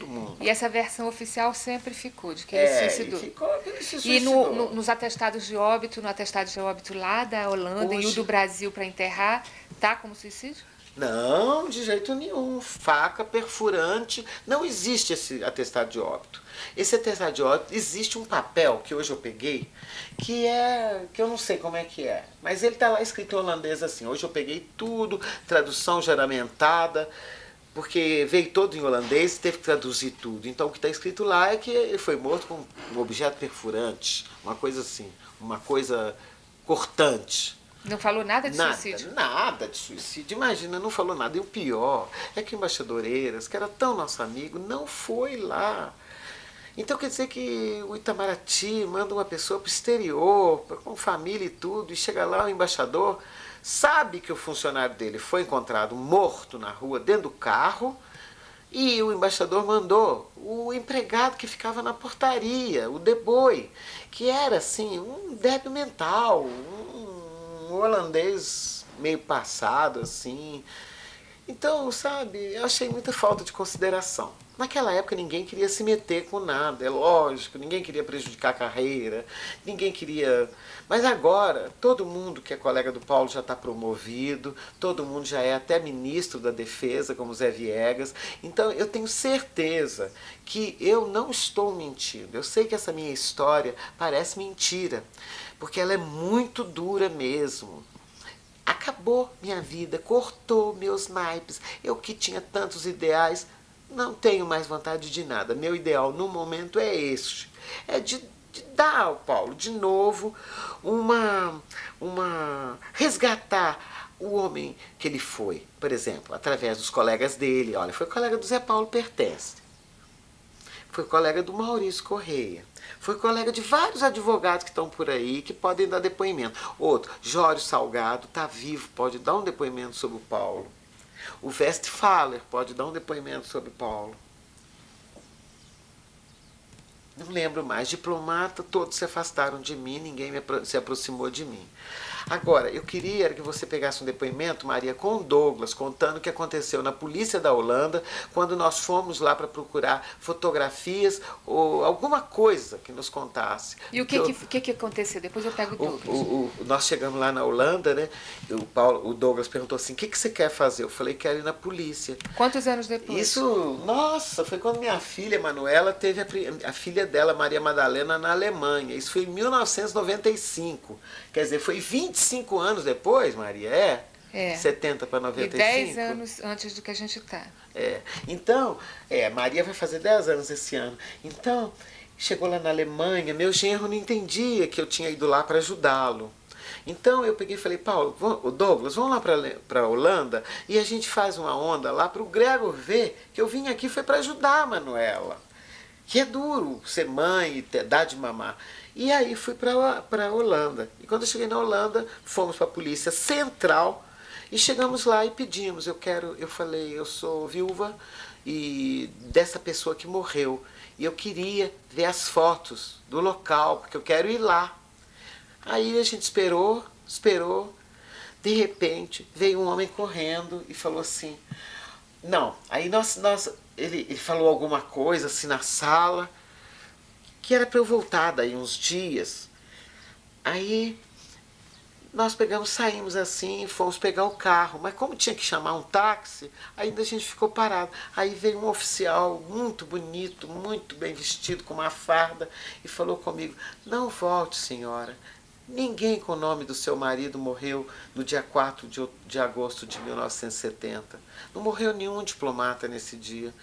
mundo. E essa versão oficial sempre ficou, de que ele se suicidou. Ficou que ele se E suicidou. nos atestados de óbito, no atestado de óbito lá da Holanda e o Hoje- do Brasil para enterrar, tá como suicídio? Não, de jeito nenhum. Faca perfurante. Não existe esse atestado de óbito. Esse atestado de óbito, existe um papel que hoje eu peguei, que eu não sei como é que é. Mas ele está lá escrito em holandês assim. Hoje eu peguei tudo, tradução juramentada, porque veio todo em holandês e teve que traduzir tudo. Então o que está escrito lá é que ele foi morto com um objeto perfurante, uma coisa assim, uma coisa cortante. Não falou nada de suicídio? Nada de suicídio. Imagina, não falou nada. E o pior é que o embaixador Eiras, que era tão nosso amigo, não foi lá. Então quer dizer que o Itamaraty manda uma pessoa para o exterior, com família e tudo, e chega lá o embaixador, sabe que o funcionário dele foi encontrado morto na rua, dentro do carro, e o embaixador mandou o empregado que ficava na portaria, o deboi, que era assim, um débil mental, um holandês meio passado, assim. Então, sabe, eu achei muita falta de consideração. Naquela época ninguém queria se meter com nada, é lógico, ninguém queria prejudicar a carreira, ninguém queria... Mas agora, todo mundo que é colega do Paulo já está promovido, todo mundo já é até ministro da Defesa, como Zé Viegas. Então eu tenho certeza que eu não estou mentindo. Eu sei que essa minha história parece mentira, porque ela é muito dura mesmo. Acabou minha vida, cortou meus naipes. Eu que tinha tantos ideais, não tenho mais vontade de nada. Meu ideal no momento é este. É de dar ao Paulo de novo resgatar o homem que ele foi. Por exemplo, através dos colegas dele. Olha, foi colega do Zé Paulo Pertence. Foi colega do Maurício Correia. Foi colega de vários advogados que estão por aí, que podem dar depoimento. Outro, Jório Salgado, está vivo, pode dar um depoimento sobre o Paulo. O Westphaler pode dar um depoimento sobre o Paulo. Não lembro mais. Diplomata, todos se afastaram de mim, ninguém se aproximou de mim. Agora, eu queria que você pegasse um depoimento, Maria, com o Douglas, contando o que aconteceu na polícia da Holanda, quando nós fomos lá para procurar fotografias ou alguma coisa que nos contasse. E o que aconteceu? Depois eu pego o Douglas. Nós chegamos lá na Holanda, né? O Douglas perguntou assim, o que você quer fazer? Eu falei, quero ir na polícia. Quantos anos depois? Isso, nossa, foi quando minha filha, Manuela, teve a filha dela, Maria Madalena, na Alemanha. Isso foi em 1995. Quer dizer, foi 25 anos depois, Maria, É. 70 para 95. E 10 anos antes do que a gente está. Então, Maria vai fazer 10 anos esse ano. Então, chegou lá na Alemanha, meu genro não entendia que eu tinha ido lá para ajudá-lo. Então eu peguei e falei, Paulo, Douglas, vamos lá para a Holanda e a gente faz uma onda lá para o Gregor ver que eu vim aqui foi para ajudar a Manuela. Que é duro ser mãe e dar de mamar. E aí fui para a Holanda. E quando eu cheguei na Holanda, fomos para a Polícia Central e chegamos lá e pedimos. Eu falei, eu sou viúva e dessa pessoa que morreu. E eu queria ver as fotos do local, porque eu quero ir lá. Aí a gente esperou. De repente, veio um homem correndo e falou assim... Não, aí ele falou alguma coisa assim na sala, que era para eu voltar daí uns dias. Aí nós saímos assim, fomos pegar o carro, mas como tinha que chamar um táxi, ainda a gente ficou parado. Aí veio um oficial muito bonito, muito bem vestido, com uma farda, e falou comigo: não volte, senhora, ninguém com o nome do seu marido morreu no dia 4 de agosto de 1970. Não morreu nenhum diplomata nesse dia.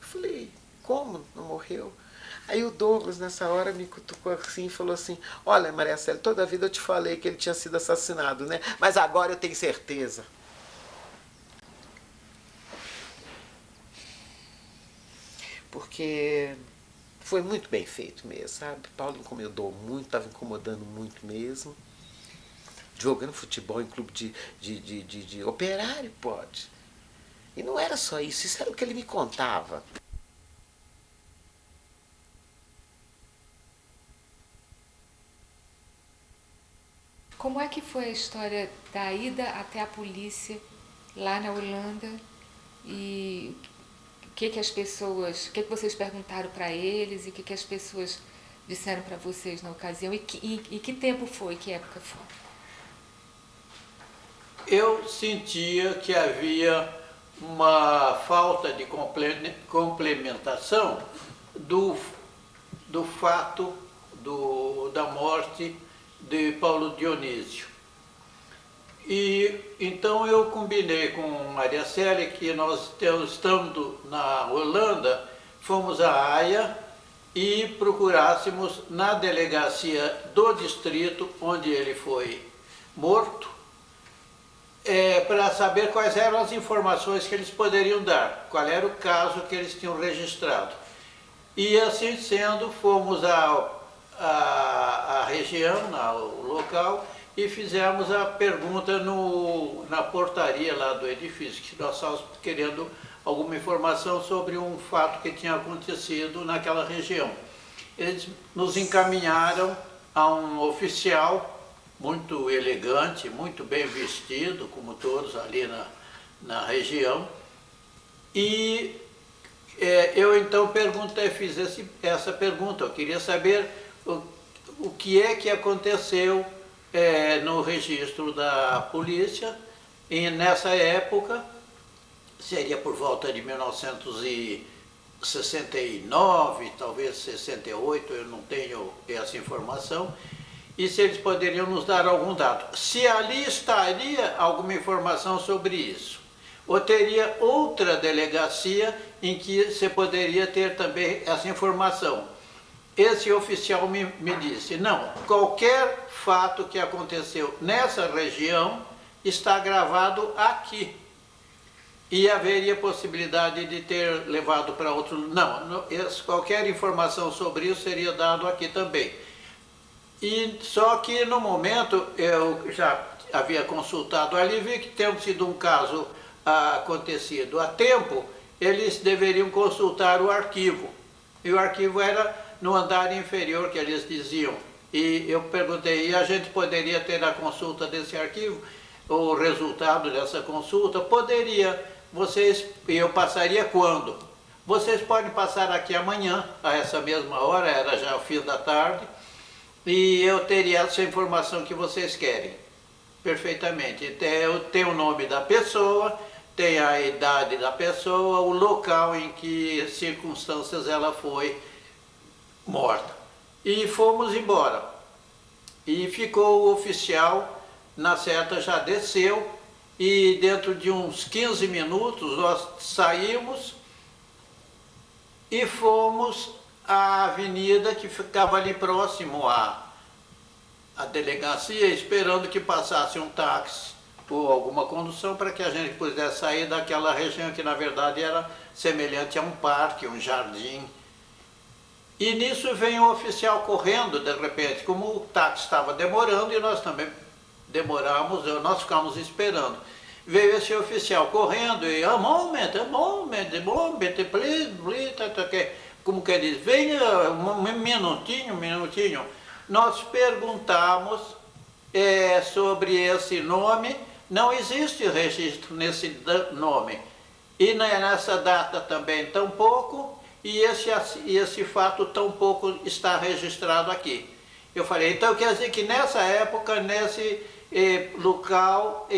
Eu falei: como não morreu? Aí o Douglas, nessa hora, me cutucou assim e falou assim: olha, Maria Célia, toda a vida eu te falei que ele tinha sido assassinado, né? Mas agora eu tenho certeza. Porque foi muito bem feito mesmo, sabe? Paulo incomodou muito, estava incomodando muito mesmo. Jogando futebol em clube de operário, pode. E não era só isso, isso era o que ele me contava. Como é que foi a história da ida até a polícia lá na Holanda e o que as pessoas, o que vocês perguntaram para eles e o que as pessoas disseram para vocês na ocasião e que tempo foi, que época foi? Eu sentia que havia uma falta de complementação do fato da morte de Paulo Dionísio. E então eu combinei com Maria Célia que nós, estando na Holanda, fomos à Haia e procurássemos na delegacia do distrito onde ele foi morto, para saber quais eram as informações que eles poderiam dar, qual era o caso que eles tinham registrado. E assim sendo, fomos à região, ao local, e fizemos a pergunta na portaria lá do edifício, que nós estávamos querendo alguma informação sobre um fato que tinha acontecido naquela região. Eles nos encaminharam a um oficial muito elegante, muito bem vestido, como todos ali na região, e eu então fiz essa pergunta. Eu queria saber o que é que aconteceu no registro da polícia, e nessa época, seria por volta de 1969, talvez 68, eu não tenho essa informação, e se eles poderiam nos dar algum dado. Se ali estaria alguma informação sobre isso, ou teria outra delegacia em que você poderia ter também essa informação. Esse oficial me disse: não, qualquer fato que aconteceu nessa região está gravado aqui. E haveria possibilidade de ter levado para outro... Não, qualquer informação sobre isso seria dado aqui também. E só que no momento eu já havia consultado ali, vi que tendo sido um caso acontecido a tempo, eles deveriam consultar o arquivo. E o arquivo era no andar inferior, que eles diziam. E eu perguntei: e a gente poderia ter a consulta desse arquivo? O resultado dessa consulta? Poderia. Eu passaria quando? Vocês podem passar aqui amanhã, a essa mesma hora, era já o fim da tarde, e eu teria essa informação que vocês querem. Perfeitamente. Eu tenho o nome da pessoa, tem a idade da pessoa, o local em que circunstâncias ela foi morta. E fomos embora. E ficou o oficial, na certa já desceu, e dentro de uns 15 minutos nós saímos e fomos à avenida que ficava ali próximo à delegacia, esperando que passasse um táxi ou alguma condução para que a gente pudesse sair daquela região que na verdade era semelhante a um parque, um jardim. E nisso vem um oficial correndo, de repente, como o táxi estava demorando e nós também demoramos, nós ficamos esperando. Veio esse oficial correndo e a moment, please, como que ele diz, venha um minutinho. Nós perguntamos sobre esse nome, não existe registro nesse nome. E nessa data também tampouco, e esse fato tampouco está registrado aqui. Eu falei: então quer dizer que nessa época, local,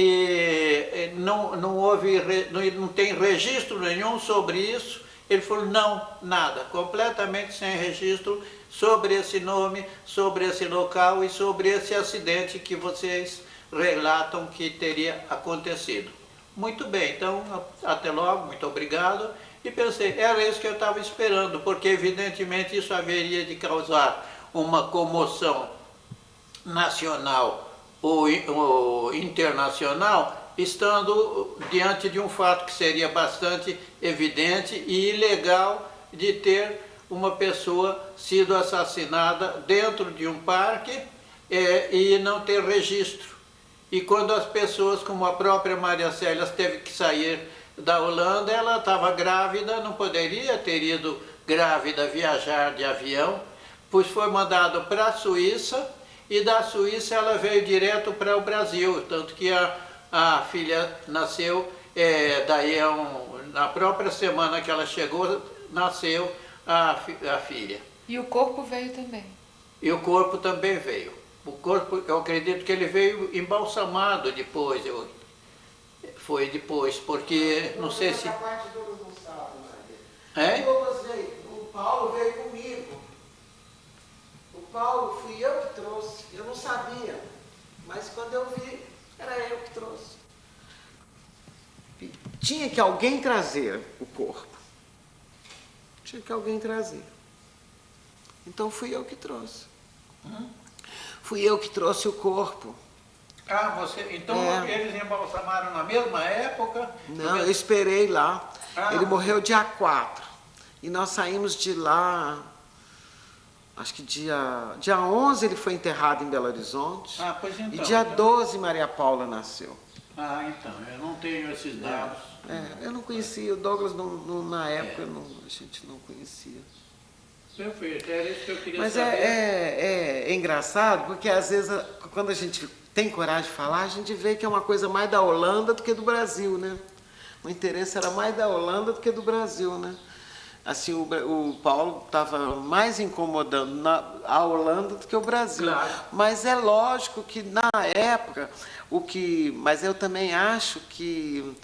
não tem registro nenhum sobre isso. Ele falou, não, nada, completamente sem registro sobre esse nome, sobre esse local e sobre esse acidente que vocês relatam que teria acontecido. Muito bem, então, até logo, muito obrigado. E pensei, era isso que eu estava esperando, porque evidentemente isso haveria de causar uma comoção nacional ou internacional, estando diante de um fato que seria bastante evidente e ilegal de ter uma pessoa sido assassinada dentro de um parque e não ter registro. E quando as pessoas, como a própria Maria Célia, teve que sair da Holanda, ela estava grávida, não poderia ter ido grávida viajar de avião, pois foi mandado para a Suíça, e da Suíça ela veio direto para o Brasil, tanto que a filha nasceu, na própria semana que ela chegou, nasceu a filha. E o corpo veio também? E o corpo também veio. O corpo, eu acredito que ele veio embalsamado depois, foi depois, porque não sei se... Essa parte Douglas não sabe, Maria. É? O Paulo veio comigo. O Paulo fui eu que trouxe, eu não sabia, mas quando eu vi, era eu que trouxe. Tinha que alguém trazer o corpo. Tinha que alguém trazer. Então fui eu que trouxe. Fui eu que trouxe o corpo. Ah, então eles embalsamaram na mesma época? Não, eu esperei lá. Ah. Ele morreu dia 4. E nós saímos de lá, acho que dia 11 ele foi enterrado em Belo Horizonte. Ah, pois então. E dia 12 Maria Paula nasceu. Ah, então, eu não tenho esses dados. Eu não conhecia, o Douglas na época a gente não conhecia. Perfeito, era isso que eu queria Mas saber. é engraçado, porque às vezes, quando a gente tem coragem de falar, a gente vê que é uma coisa mais da Holanda do que do Brasil, né? O interesse era mais da Holanda do que do Brasil, né? Assim, o Paulo estava mais incomodando a Holanda do que o Brasil. Claro. Mas é lógico que na época, mas eu também acho que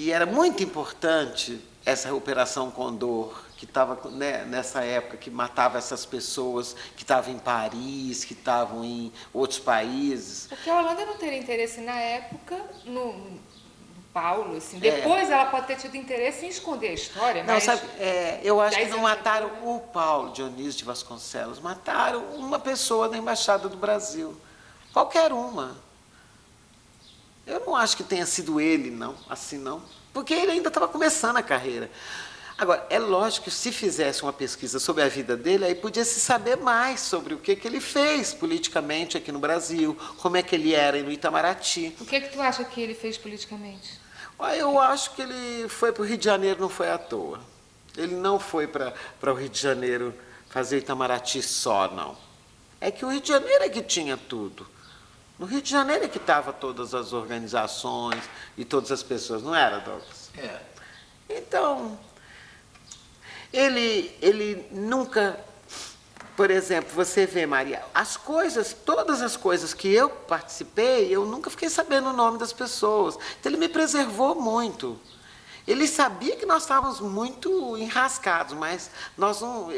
era muito importante essa Operação Condor, que estava, né, nessa época, que matava essas pessoas que estavam em Paris, que estavam em outros países. Porque a Holanda não teria interesse na época no Paulo, assim. Depois ela pode ter tido interesse em esconder a história, Não, mas... sabe, eu acho que 10 não anos mataram depois, né? o Paulo Dionísio de Vasconcelos, mataram uma pessoa da Embaixada do Brasil. Qualquer uma. Eu não acho que tenha sido ele, não, assim não. Porque ele ainda estava começando a carreira. Agora, é lógico que se fizesse uma pesquisa sobre a vida dele, aí podia se saber mais sobre o que ele fez politicamente aqui no Brasil, como é que ele era no Itamaraty. O que tu acha que ele fez politicamente? Eu acho que ele foi para o Rio de Janeiro, não foi à toa. Ele não foi para o Rio de Janeiro fazer Itamaraty só, não. É que o Rio de Janeiro é que tinha tudo. No Rio de Janeiro é que estavam todas as organizações e todas as pessoas, não era, Douglas? É. Então, ele nunca... Por exemplo, você vê, Maria, todas as coisas que eu participei, eu nunca fiquei sabendo o nome das pessoas. Então, ele me preservou muito. Ele sabia que nós estávamos muito enrascados, mas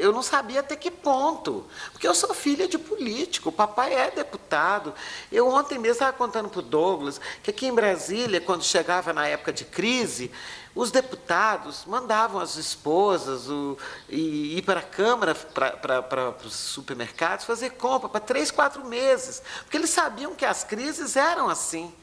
eu não sabia até que ponto. Porque eu sou filha de político, o papai é deputado. Eu ontem mesmo estava contando para o Douglas que aqui em Brasília, quando chegava na época de crise, os deputados mandavam as esposas ir para a Câmara, para os supermercados, fazer compra para 3, 4 meses. Porque eles sabiam que as crises eram assim.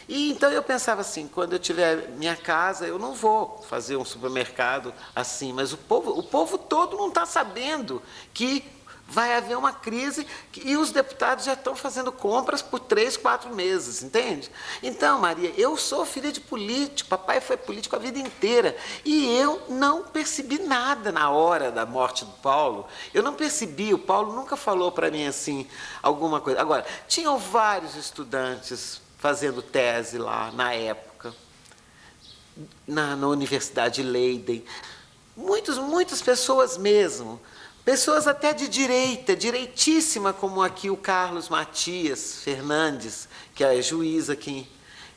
E então eu pensava assim, quando eu tiver minha casa, eu não vou fazer um supermercado assim, mas o povo todo não está sabendo que vai haver uma crise e os deputados já estão fazendo compras por 3, 4 meses, entende? Então, Maria, eu sou filha de político, papai foi político a vida inteira e eu não percebi nada na hora da morte do Paulo. Eu não percebi, o Paulo nunca falou para mim assim, alguma coisa. Agora, tinham vários estudantes fazendo tese lá na época, na Universidade de Leiden. Muitas pessoas mesmo, Pessoas até de direita, direitíssima, como aqui o Carlos Matias Fernandes, que é juiz aqui.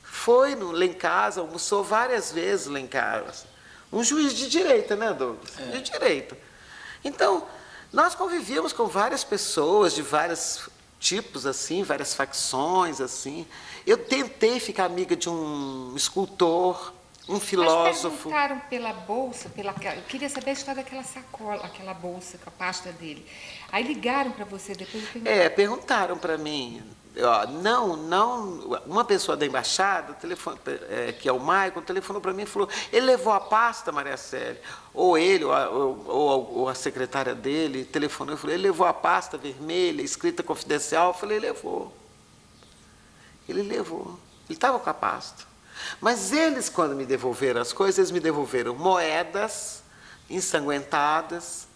Foi lá em casa, almoçou várias vezes lá em casa. Um juiz de direita, né, Douglas? De direita. Então, nós convivíamos com várias pessoas de vários tipos, assim, várias facções, assim. Eu tentei ficar amiga de um escultor, um filósofo. Mas perguntaram pela bolsa, eu queria saber a história daquela sacola, aquela bolsa com a pasta dele. Aí ligaram para você depois e perguntaram. Perguntaram para mim. Ó, uma pessoa da embaixada, que é o Maicon, telefonou para mim e falou, ele levou a pasta, Maria Célia, ou ele, ou a secretária dele, telefonou e falou, ele levou a pasta vermelha, escrita confidencial, eu falei, levou. Ele levou, ele estava com a pasta. Mas eles, quando me devolveram as coisas, eles me devolveram moedas ensanguentadas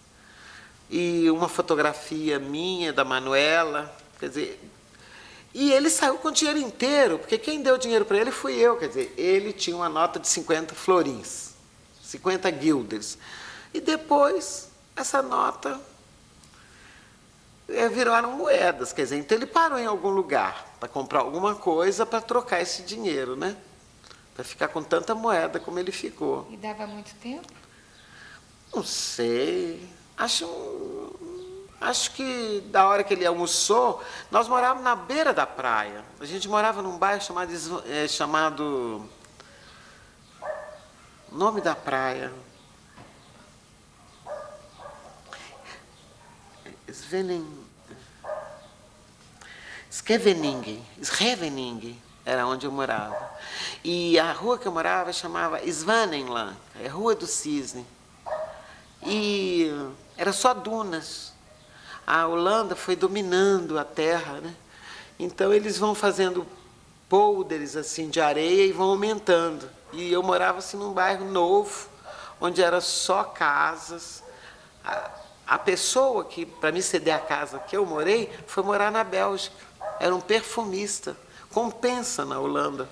e uma fotografia minha, da Manuela, quer dizer, e ele saiu com o dinheiro inteiro, porque quem deu dinheiro para ele fui eu, quer dizer, ele tinha uma nota de 50 florins, 50 guilders. E depois, essa nota viraram moedas, quer dizer, então ele parou em algum lugar para comprar alguma coisa para trocar esse dinheiro, né? Para ficar com tanta moeda como ele ficou. E dava muito tempo? Não sei, acho que da hora que ele almoçou, nós morávamos na beira da praia. A gente morava num bairro chamado nome da praia. Scheveningen era onde eu morava. E a rua que eu morava chamava Svanenland, é Rua do Cisne. E era só dunas. A Holanda foi dominando a terra, né? Então eles vão fazendo polders assim de areia e vão aumentando. E eu morava assim num bairro novo, onde era só casas. A pessoa que, para me ceder a casa que eu morei, foi morar na Bélgica. Era um perfumista. Compensa na Holanda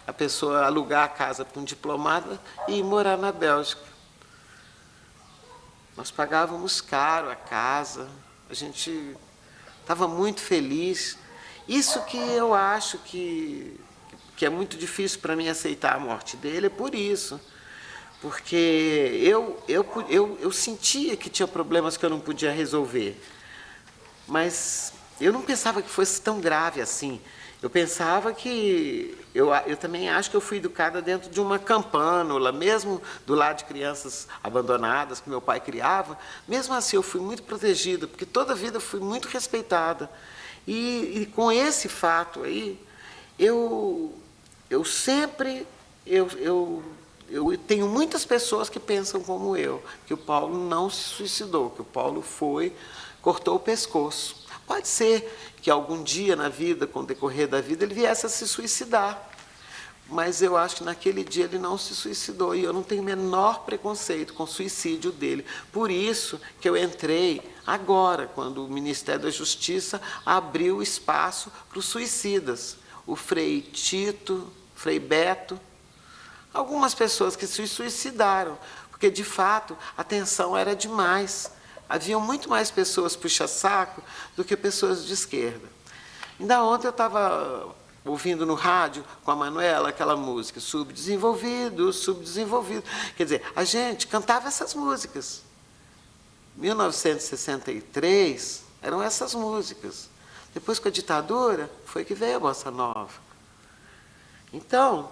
a pessoa alugar a casa para um diplomata e ir morar na Bélgica. Nós pagávamos caro a casa, a gente estava muito feliz. Isso que eu acho que é muito difícil para mim aceitar a morte dele, é por isso. Porque eu sentia que tinha problemas que eu não podia resolver. Mas eu não pensava que fosse tão grave assim. Eu pensava que... Eu também acho que eu fui educada dentro de uma campânula, mesmo do lado de crianças abandonadas que meu pai criava. Mesmo assim, eu fui muito protegida, porque toda a vida fui muito respeitada. E com esse fato aí, eu tenho muitas pessoas que pensam como eu, que o Paulo não se suicidou, que o Paulo cortou o pescoço. Pode ser que algum dia na vida, com o decorrer da vida, ele viesse a se suicidar. Mas eu acho que naquele dia ele não se suicidou e eu não tenho o menor preconceito com o suicídio dele. Por isso que eu entrei agora, quando o Ministério da Justiça abriu espaço para os suicidas. O Frei Tito, Frei Beto, algumas pessoas que se suicidaram, porque de fato a tensão era demais. Haviam muito mais pessoas puxa-saco do que pessoas de esquerda. Ainda ontem eu estava ouvindo no rádio com a Manuela aquela música, Subdesenvolvido, Subdesenvolvido. Quer dizer, a gente cantava essas músicas. 1963 eram essas músicas. Depois, com a ditadura, foi que veio a Bossa Nova. Então,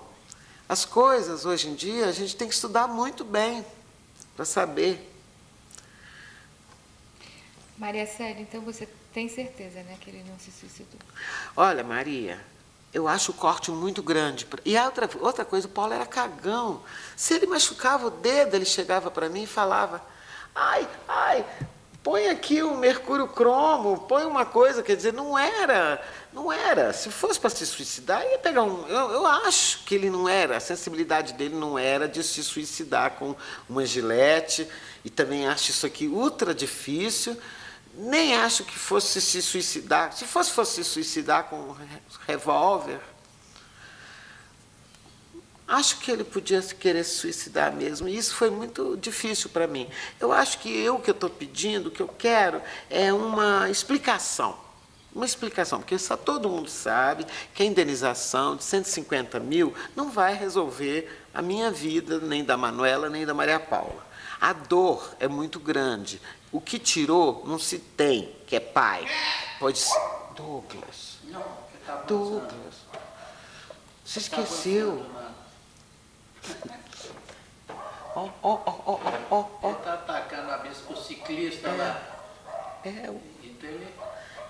as coisas, hoje em dia, a gente tem que estudar muito bem para saber. Maria Célia, então você tem certeza, né, que ele não se suicidou? Olha, Maria, eu acho o corte muito grande. E a outra coisa, o Paulo era cagão. Se ele machucava o dedo, ele chegava para mim e falava, ai, põe aqui o mercúrio cromo, põe uma coisa, quer dizer, não era. Se fosse para se suicidar, ia pegar eu acho que ele não era, a sensibilidade dele não era de se suicidar com uma gilete, e também acho isso aqui ultra difícil. Nem acho que fosse se suicidar. Se fosse se suicidar com um revólver, Acho que ele podia querer se suicidar mesmo, e isso foi muito difícil para mim. Eu acho que o que eu estou pedindo, o que eu quero, é uma explicação. Uma explicação, porque só todo mundo sabe que a indenização de 150 mil não vai resolver a minha vida, nem da Manuela, nem da Maria Paula. A dor é muito grande. O que tirou não se tem, que é pai. Pode ser. Douglas. Não, que está avançando. Douglas. Você esqueceu. Ó, ó, ó, ó, ó, ó. Ele está atacando a vez o ciclista lá. Então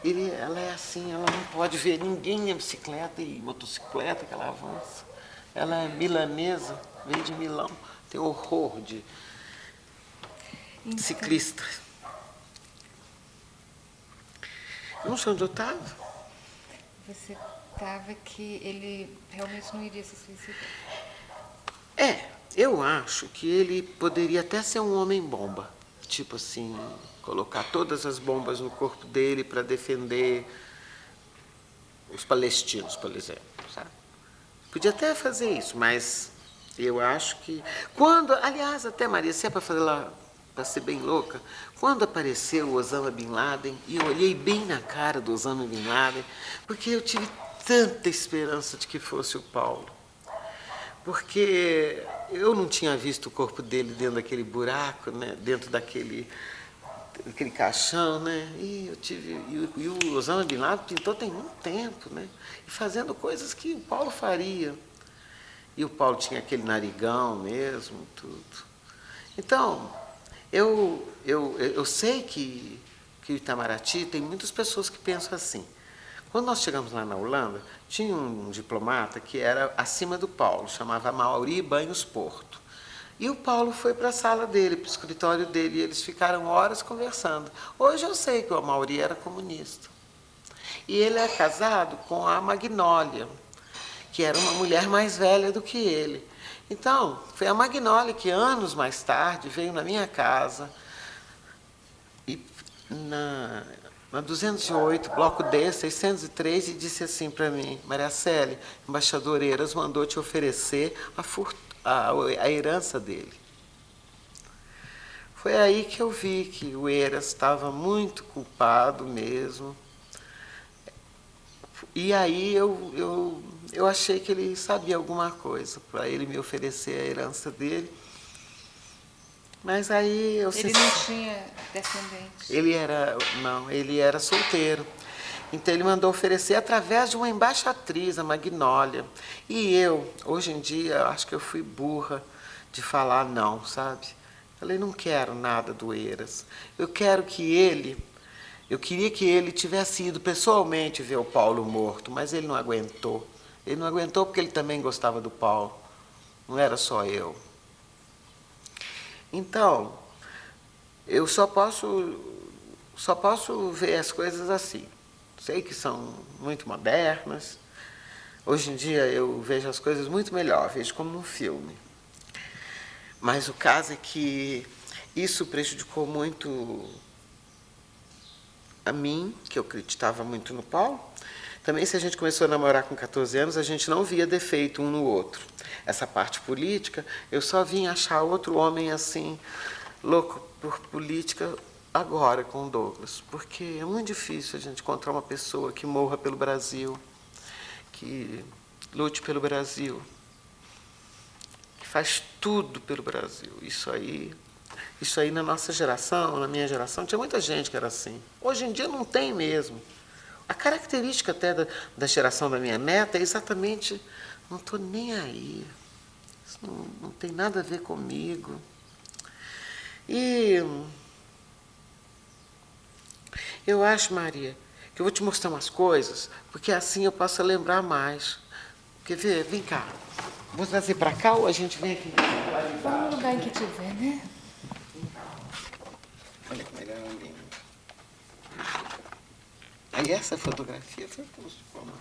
Ela é assim, ela não pode ver ninguém em bicicleta e motocicleta que ela avança. Ela é milanesa, veio de Milão, tem horror de ciclista. Eu não sei onde eu estava. Você estava que ele realmente não iria se suicidar. Eu acho que ele poderia até ser um homem-bomba. Tipo assim, colocar todas as bombas no corpo dele para defender os palestinos, por exemplo, sabe? Podia até fazer isso, mas eu acho que... aliás, até Maria, se é para fazer lá, para ser bem louca, quando apareceu o Osama Bin Laden, e eu olhei bem na cara do Osama Bin Laden, porque eu tive tanta esperança de que fosse o Paulo. Porque eu não tinha visto o corpo dele dentro daquele buraco, né? Dentro daquele caixão, né? E o Osama Bin Laden pintou tem muito tempo, né? E fazendo coisas que o Paulo faria. E o Paulo tinha aquele narigão mesmo, tudo. Então, eu sei que o Itamaraty tem muitas pessoas que pensam assim. Quando nós chegamos lá na Holanda, tinha um diplomata que era acima do Paulo, chamava Mauri Banhos Porto. E o Paulo foi para a sala dele, para o escritório dele, e eles ficaram horas conversando. Hoje eu sei que o Mauri era comunista. E ele é casado com a Magnólia, que era uma mulher mais velha do que ele. Então, foi a Magnólia que anos mais tarde veio na minha casa e na 208, bloco D, 603, e disse assim para mim: Maria Célia, embaixador Eiras mandou te oferecer a herança dele. Foi aí que eu vi que o Eiras estava muito culpado mesmo. E aí eu achei que ele sabia alguma coisa para ele me oferecer a herança dele. Mas aí eu... Ele não tinha descendentes. Ele era solteiro. Então ele mandou oferecer através de uma embaixatriz, a Magnólia. E eu, hoje em dia, acho que eu fui burra de falar não, sabe? Falei, não quero nada do Eiras. Eu queria que ele tivesse ido pessoalmente ver o Paulo morto, mas ele não aguentou. Ele não aguentou porque ele também gostava do Paulo. Não era só eu. Então, eu só posso ver as coisas assim. Sei que são muito modernas. Hoje em dia eu vejo as coisas muito melhor, vejo como um filme. Mas o caso é que isso prejudicou muito a mim, que eu acreditava muito no Paulo. Também, se a gente começou a namorar com 14 anos, a gente não via defeito um no outro. Essa parte política, eu só vim achar outro homem assim, louco por política, agora com o Douglas. Porque é muito difícil a gente encontrar uma pessoa que morra pelo Brasil, que lute pelo Brasil, que faz tudo pelo Brasil. Isso aí na nossa geração, na minha geração, tinha muita gente que era assim. Hoje em dia não tem mesmo. A característica até da geração da minha neta é exatamente, não estou nem aí. Isso não tem nada a ver comigo. E eu acho, Maria, que eu vou te mostrar umas coisas, porque assim eu posso lembrar mais. Quer ver? Vem cá. Vou trazer para cá ou a gente vem aqui? Vamos no lugar em que tiver, né? Olha como ele era lindo. Aí essa fotografia foi posto como?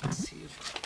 Passivo.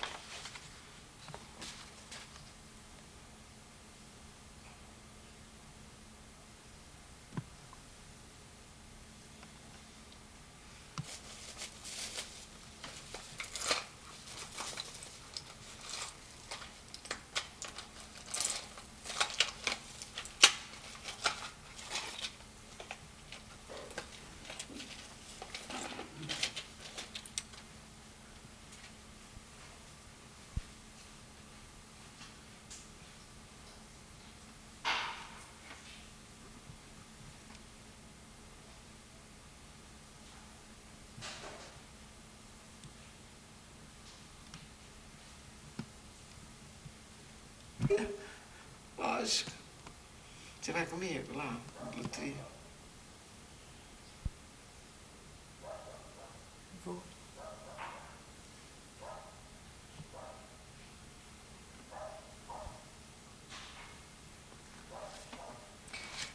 Lógico. Você vai comigo lá, no trio? Vou.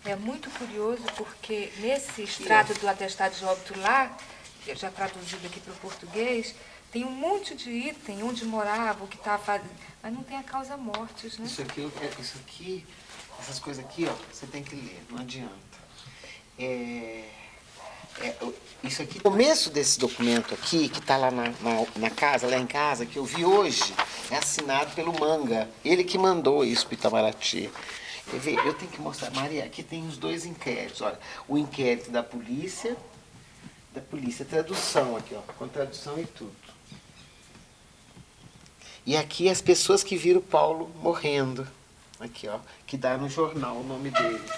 É muito curioso porque nesse extrato do atestado de óbito lá, que já traduzido aqui para o português, tem um monte de item, onde morava, o que estava fazendo, mas não tem a causa mortis, né? Isso aqui, essas coisas aqui, ó, você tem que ler, não adianta. Isso aqui, o começo desse documento aqui, que está lá na casa, lá em casa, que eu vi hoje, é assinado pelo Manga. Ele que mandou isso para Itamaraty. Quer ver? Eu tenho que mostrar. Maria, aqui tem os dois inquéritos. Olha, o inquérito da polícia, tradução aqui, ó, com tradução e tudo. E aqui as pessoas que viram o Paulo morrendo. Aqui, ó, que dá no jornal o nome deles.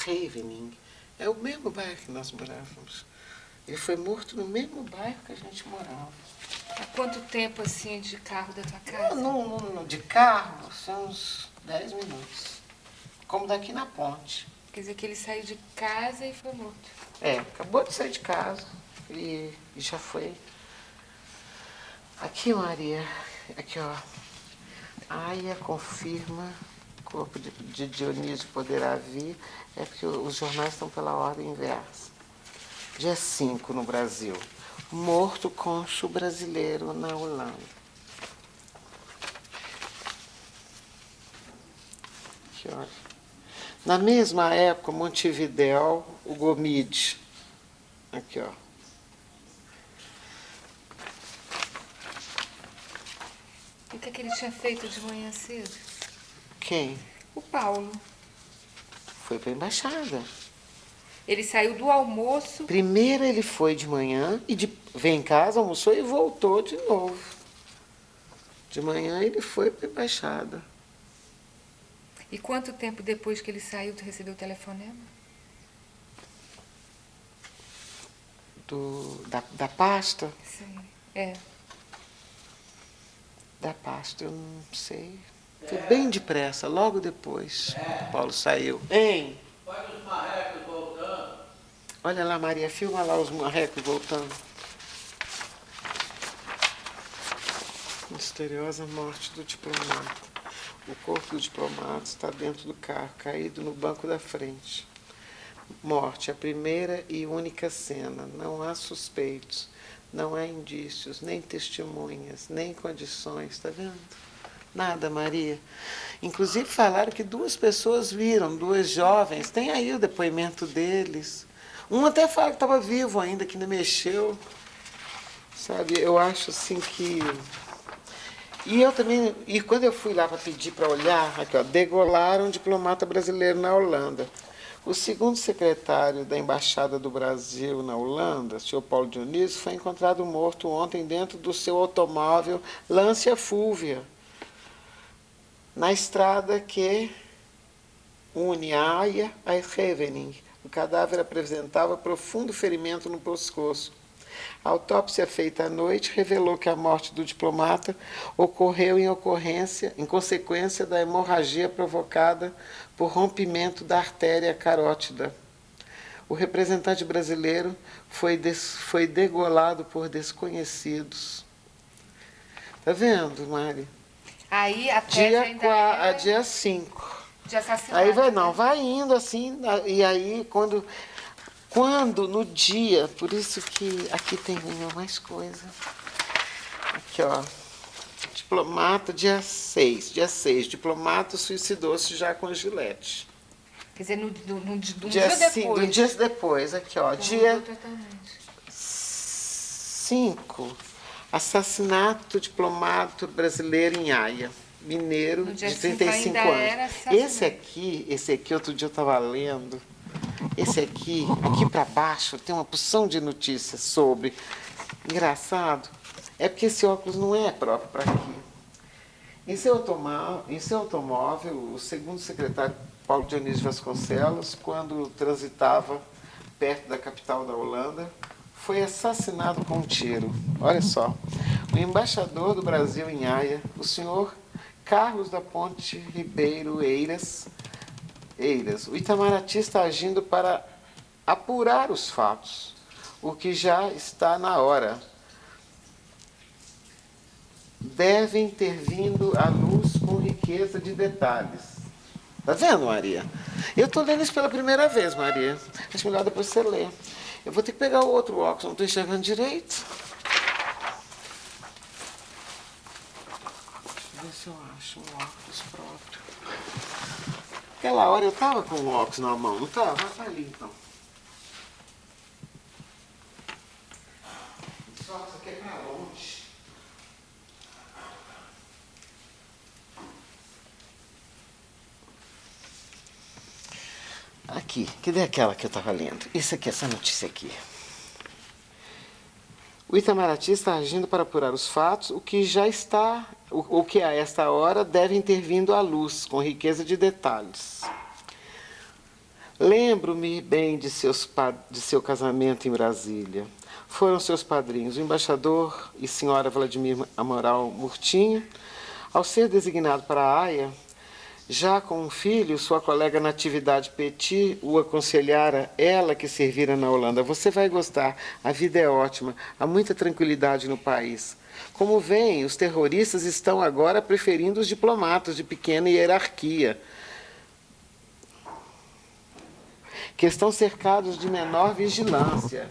Scheveningen. É o mesmo bairro que nós morávamos. Ele foi morto no mesmo bairro que a gente morava. Há quanto tempo, assim, de carro da tua casa? De carro, são uns 10 minutos. Como daqui na ponte. Quer dizer que ele saiu de casa e foi morto. Acabou de sair de casa e já foi. Aqui, Maria, aqui, ó. Aia confirma, corpo de Dionísio poderá vir. É porque os jornais estão pela ordem inversa. Dia 5 no Brasil. Morto cônsul brasileiro na Holanda. Aqui, olha. Na mesma época, Montevidéu, o Gomide. Aqui, ó. E o que é que ele tinha feito de manhã cedo? Quem? O Paulo. Foi para a embaixada. Ele saiu do almoço. Primeiro ele foi de manhã e veio em casa, almoçou e voltou de novo. De manhã ele foi para a embaixada. E quanto tempo depois que ele saiu, tu recebeu o telefonema? Da pasta? Sim. Da pasta, eu não sei. Foi bem depressa, logo depois que o Paulo saiu. Hein? Olha os marrecos voltando. Olha lá, Maria, filma lá os marrecos voltando. Misteriosa morte do diplomata. O corpo do diplomata está dentro do carro, caído no banco da frente. Morte, a primeira e única cena. Não há suspeitos, não há indícios, nem testemunhas, nem condições. Está vendo? Nada, Maria. Inclusive falaram que 2 pessoas viram, 2 jovens. Tem aí o depoimento deles. Um até fala que estava vivo ainda, que ainda mexeu. Sabe, eu acho assim que... E eu também... E quando eu fui lá para pedir para olhar, aqui, ó, degolaram um diplomata brasileiro na Holanda. O segundo secretário da Embaixada do Brasil na Holanda, Sr. Paulo Dionísio, foi encontrado morto ontem dentro do seu automóvel Lancia Fulvia, na estrada que une a Haia a Scheveningen. O cadáver apresentava profundo ferimento no pescoço. A autópsia feita à noite revelou que a morte do diplomata ocorreu em consequência da hemorragia provocada por rompimento da artéria carótida. O representante brasileiro foi degolado por desconhecidos. Tá vendo, Mari? Aí a tese ainda era Dia 5. de assassinato. Aí vai, né? não, vai indo assim, e aí quando no dia, por isso que aqui tem mais coisa. Aqui, ó. Diplomata, dia 6, diplomata suicidou-se já com Gillette. Quer dizer, um dia Um depois. dia depois, aqui, ó. Dia 5, assassinato diplomata brasileiro em Haia. Mineiro, No dia de 5 35 ainda anos. era assassinato. Esse aqui, outro dia eu estava lendo. Esse aqui para baixo, tem uma porção de notícias sobre. Engraçado, é porque esse óculos não é próprio para aqui. Em seu automóvel, o segundo secretário Paulo Dionísio Vasconcelos, quando transitava perto da capital da Holanda, foi assassinado com um tiro. Olha só, o embaixador do Brasil em Haia, o senhor Carlos da Ponte Ribeiro Eiras, o Itamaraty está agindo para apurar os fatos, o que já está na hora. Devem ter vindo à luz com riqueza de detalhes. Tá vendo, Maria? Eu estou lendo isso pela primeira vez, Maria. Acho melhor depois você ler. Eu vou ter que pegar o outro óculos, não estou enxergando direito. Deixa eu ver se eu acho um óculos próprio. Aquela hora eu estava com o óculos na mão, não estava? Tá ali então. Só que isso aqui é para longe. Aqui, cadê aquela que eu estava lendo? Isso aqui, essa notícia aqui. O Itamaraty está agindo para apurar os fatos, o que a esta hora devem ter vindo à luz, com riqueza de detalhes. Lembro-me bem de seu casamento em Brasília. Foram seus padrinhos, o embaixador e senhora Vladimir Amaral Murtinho. Ao ser designado para a Haia, já com um filho, sua colega Natividade Petit o aconselhara, ela que servira na Holanda. Você vai gostar, a vida é ótima, há muita tranquilidade no país. Como veem, os terroristas estão agora preferindo os diplomatas de pequena hierarquia, que estão cercados de menor vigilância,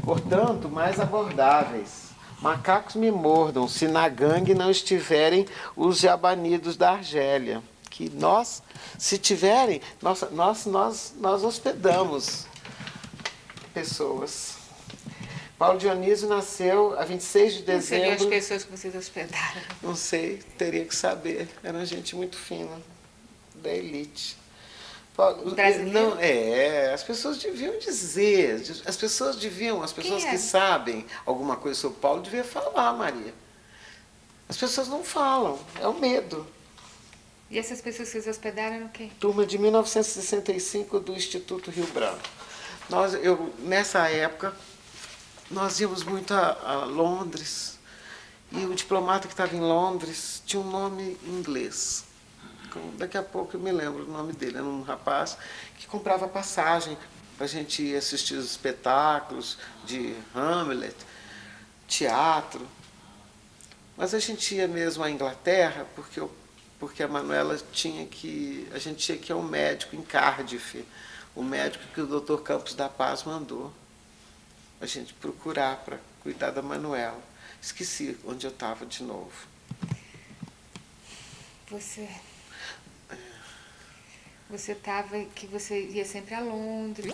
portanto, mais abordáveis. Macacos me mordam, se na gangue não estiverem os jabanidos da Argélia. Que nós, se tiverem, nós hospedamos pessoas. Paulo Dionísio nasceu a 26 de Quem seriam as dezembro. pessoas que vocês hospedaram? Não sei, teria que saber. Era gente muito fina, da elite. Brasileiro? Não, as pessoas deviam dizer, as pessoas Quem que é? sabem alguma coisa sobre Paulo deviam falar, Maria. As pessoas não falam, é o medo. E essas pessoas que vocês hospedaram eram quem? Turma de 1965 do Instituto Rio Branco. Nessa época, nós íamos muito a Londres, e o diplomata que estava em Londres tinha um nome em inglês. Daqui a pouco eu me lembro o nome dele. Era um rapaz que comprava passagem para a gente ir assistir os espetáculos de Hamlet, teatro. Mas a gente ia mesmo à Inglaterra porque a Manuela a gente tinha que ir ao médico em Cardiff, o médico que o Dr. Campos da Paz mandou a gente procurar para cuidar da Manuela. Esqueci onde eu estava de novo. Você estava que você ia sempre a Londres.